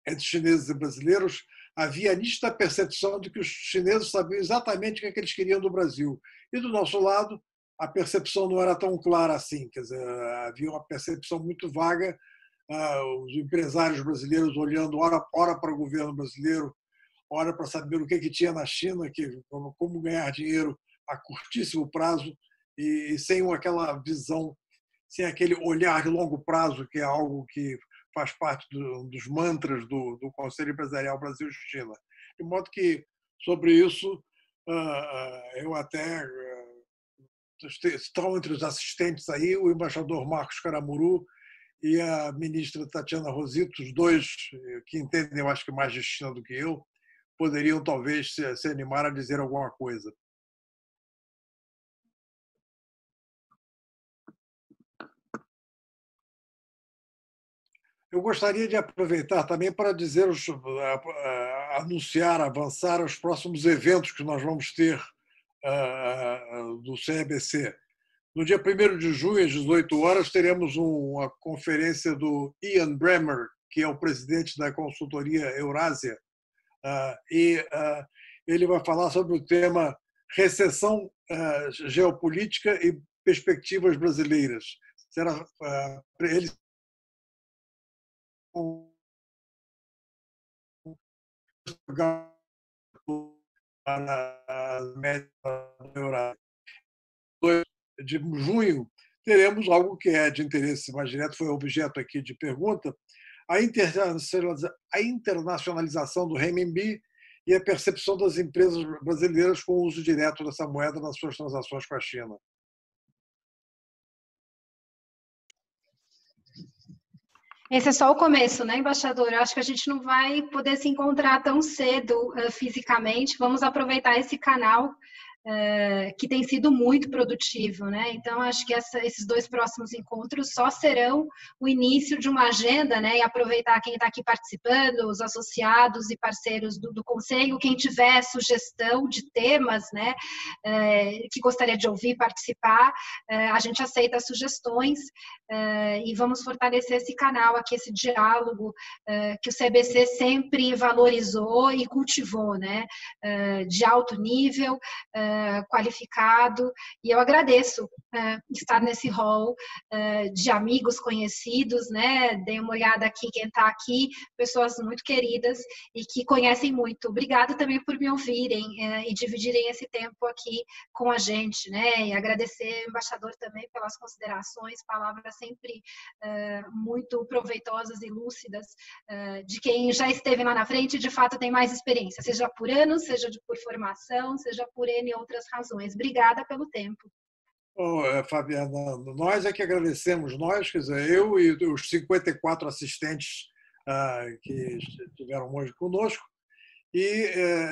entre chineses e brasileiros, havia a nítida percepção de que os chineses sabiam exatamente o que eles queriam do Brasil. E, do nosso lado, a percepção não era tão clara assim. Quer dizer, havia uma percepção muito vaga, os empresários brasileiros olhando ora para o governo brasileiro, ora para saber o que tinha na China, como ganhar dinheiro a curtíssimo prazo e sem aquela visão, sem aquele olhar de longo prazo, que é algo que faz parte dos mantras do Conselho Empresarial Brasil-China. De modo que, sobre isso, eu até estão entre os assistentes aí o embaixador Marcos Caramuru e a ministra Tatiana Rosito, os dois que entendem, eu acho que mais de China do que eu, poderiam talvez se animar a dizer alguma coisa. Eu gostaria de aproveitar também para dizer, anunciar, avançar os próximos eventos que nós vamos ter do CEBC. No dia 1º de junho, às 18 horas, teremos uma conferência do Ian Bremmer, que é o presidente da consultoria Eurásia, e ele vai falar sobre o tema recessão geopolítica e perspectivas brasileiras. Será ele para a média da Eurásia. De junho, teremos algo que é de interesse mais direto, foi objeto aqui de pergunta, a internacionalização do renminbi e a percepção das empresas brasileiras com o uso direto dessa moeda nas suas transações com a China. Esse é só o começo, né, embaixador? Eu acho que a gente não vai poder se encontrar tão cedo fisicamente. Vamos aproveitar esse canal que tem sido muito produtivo, né? Então, acho que esses 2 próximos encontros só serão o início de uma agenda, né? E aproveitar quem está aqui participando, os associados e parceiros do Conselho, quem tiver sugestão de temas, né? Que gostaria de ouvir, participar, a gente aceita sugestões e vamos fortalecer esse canal aqui, esse diálogo que o CBC sempre valorizou e cultivou, né? De alto nível, qualificado, e eu agradeço estar nesse hall de amigos conhecidos, né? Dei uma olhada aqui, quem está aqui, pessoas muito queridas e que conhecem muito. Obrigada também por me ouvirem e dividirem esse tempo aqui com a gente, né? E agradecer ao embaixador também pelas considerações, palavras sempre muito proveitosas e lúcidas de quem já esteve lá na frente e de fato tem mais experiência, seja por anos, seja por formação, seja por N outras razões. Obrigada pelo tempo. Fabiana, nós é que agradecemos, nós, quer dizer, eu e os 54 assistentes que estiveram hoje conosco, e,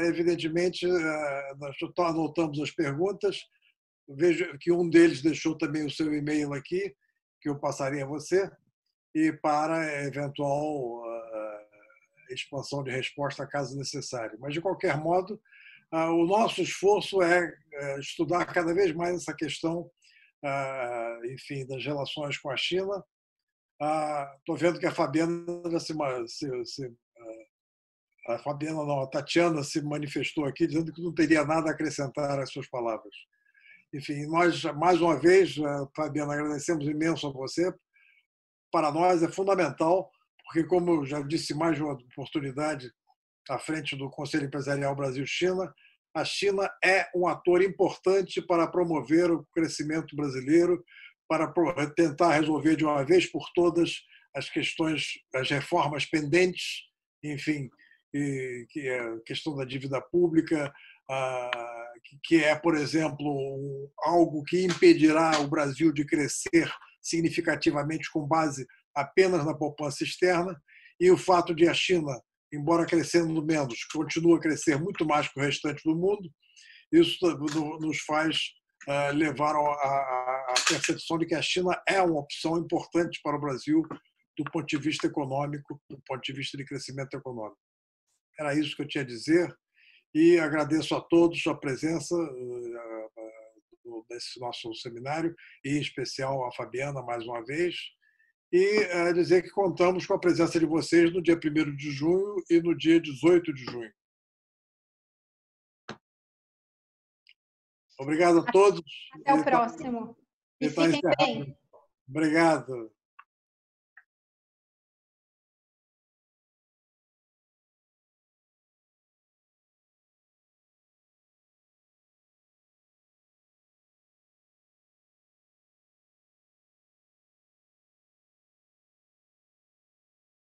evidentemente, nós anotamos as perguntas, vejo que um deles deixou também o seu e-mail aqui, que eu passarei a você, e para eventual expansão de resposta, caso necessário. Mas, de qualquer modo, o nosso esforço é estudar cada vez mais essa questão, enfim, das relações com a China. Estou vendo que a Fabiana a Tatiana se manifestou aqui dizendo que não teria nada a acrescentar às suas palavras. Enfim, nós, mais uma vez, Fabiana, agradecemos imenso a você. Para nós é fundamental, porque, como eu já disse mais de uma oportunidade à frente do Conselho Empresarial Brasil-China, a China é um ator importante para promover o crescimento brasileiro, para tentar resolver de uma vez por todas as questões, as reformas pendentes, enfim, que é a questão da dívida pública, que é, por exemplo, algo que impedirá o Brasil de crescer significativamente com base apenas na poupança externa, e o fato de a China, embora crescendo menos, continua a crescer muito mais que o restante do mundo, isso nos faz levar à percepção de que a China é uma opção importante para o Brasil do ponto de vista econômico, do ponto de vista de crescimento econômico. Era isso que eu tinha a dizer e agradeço a todos a presença desse nosso seminário e, em especial, a Fabiana, mais uma vez. e dizer que contamos com a presença de vocês no dia 1º de junho e no dia 18 de junho. Obrigado a todos. Até o próximo. E fiquem bem. Obrigado.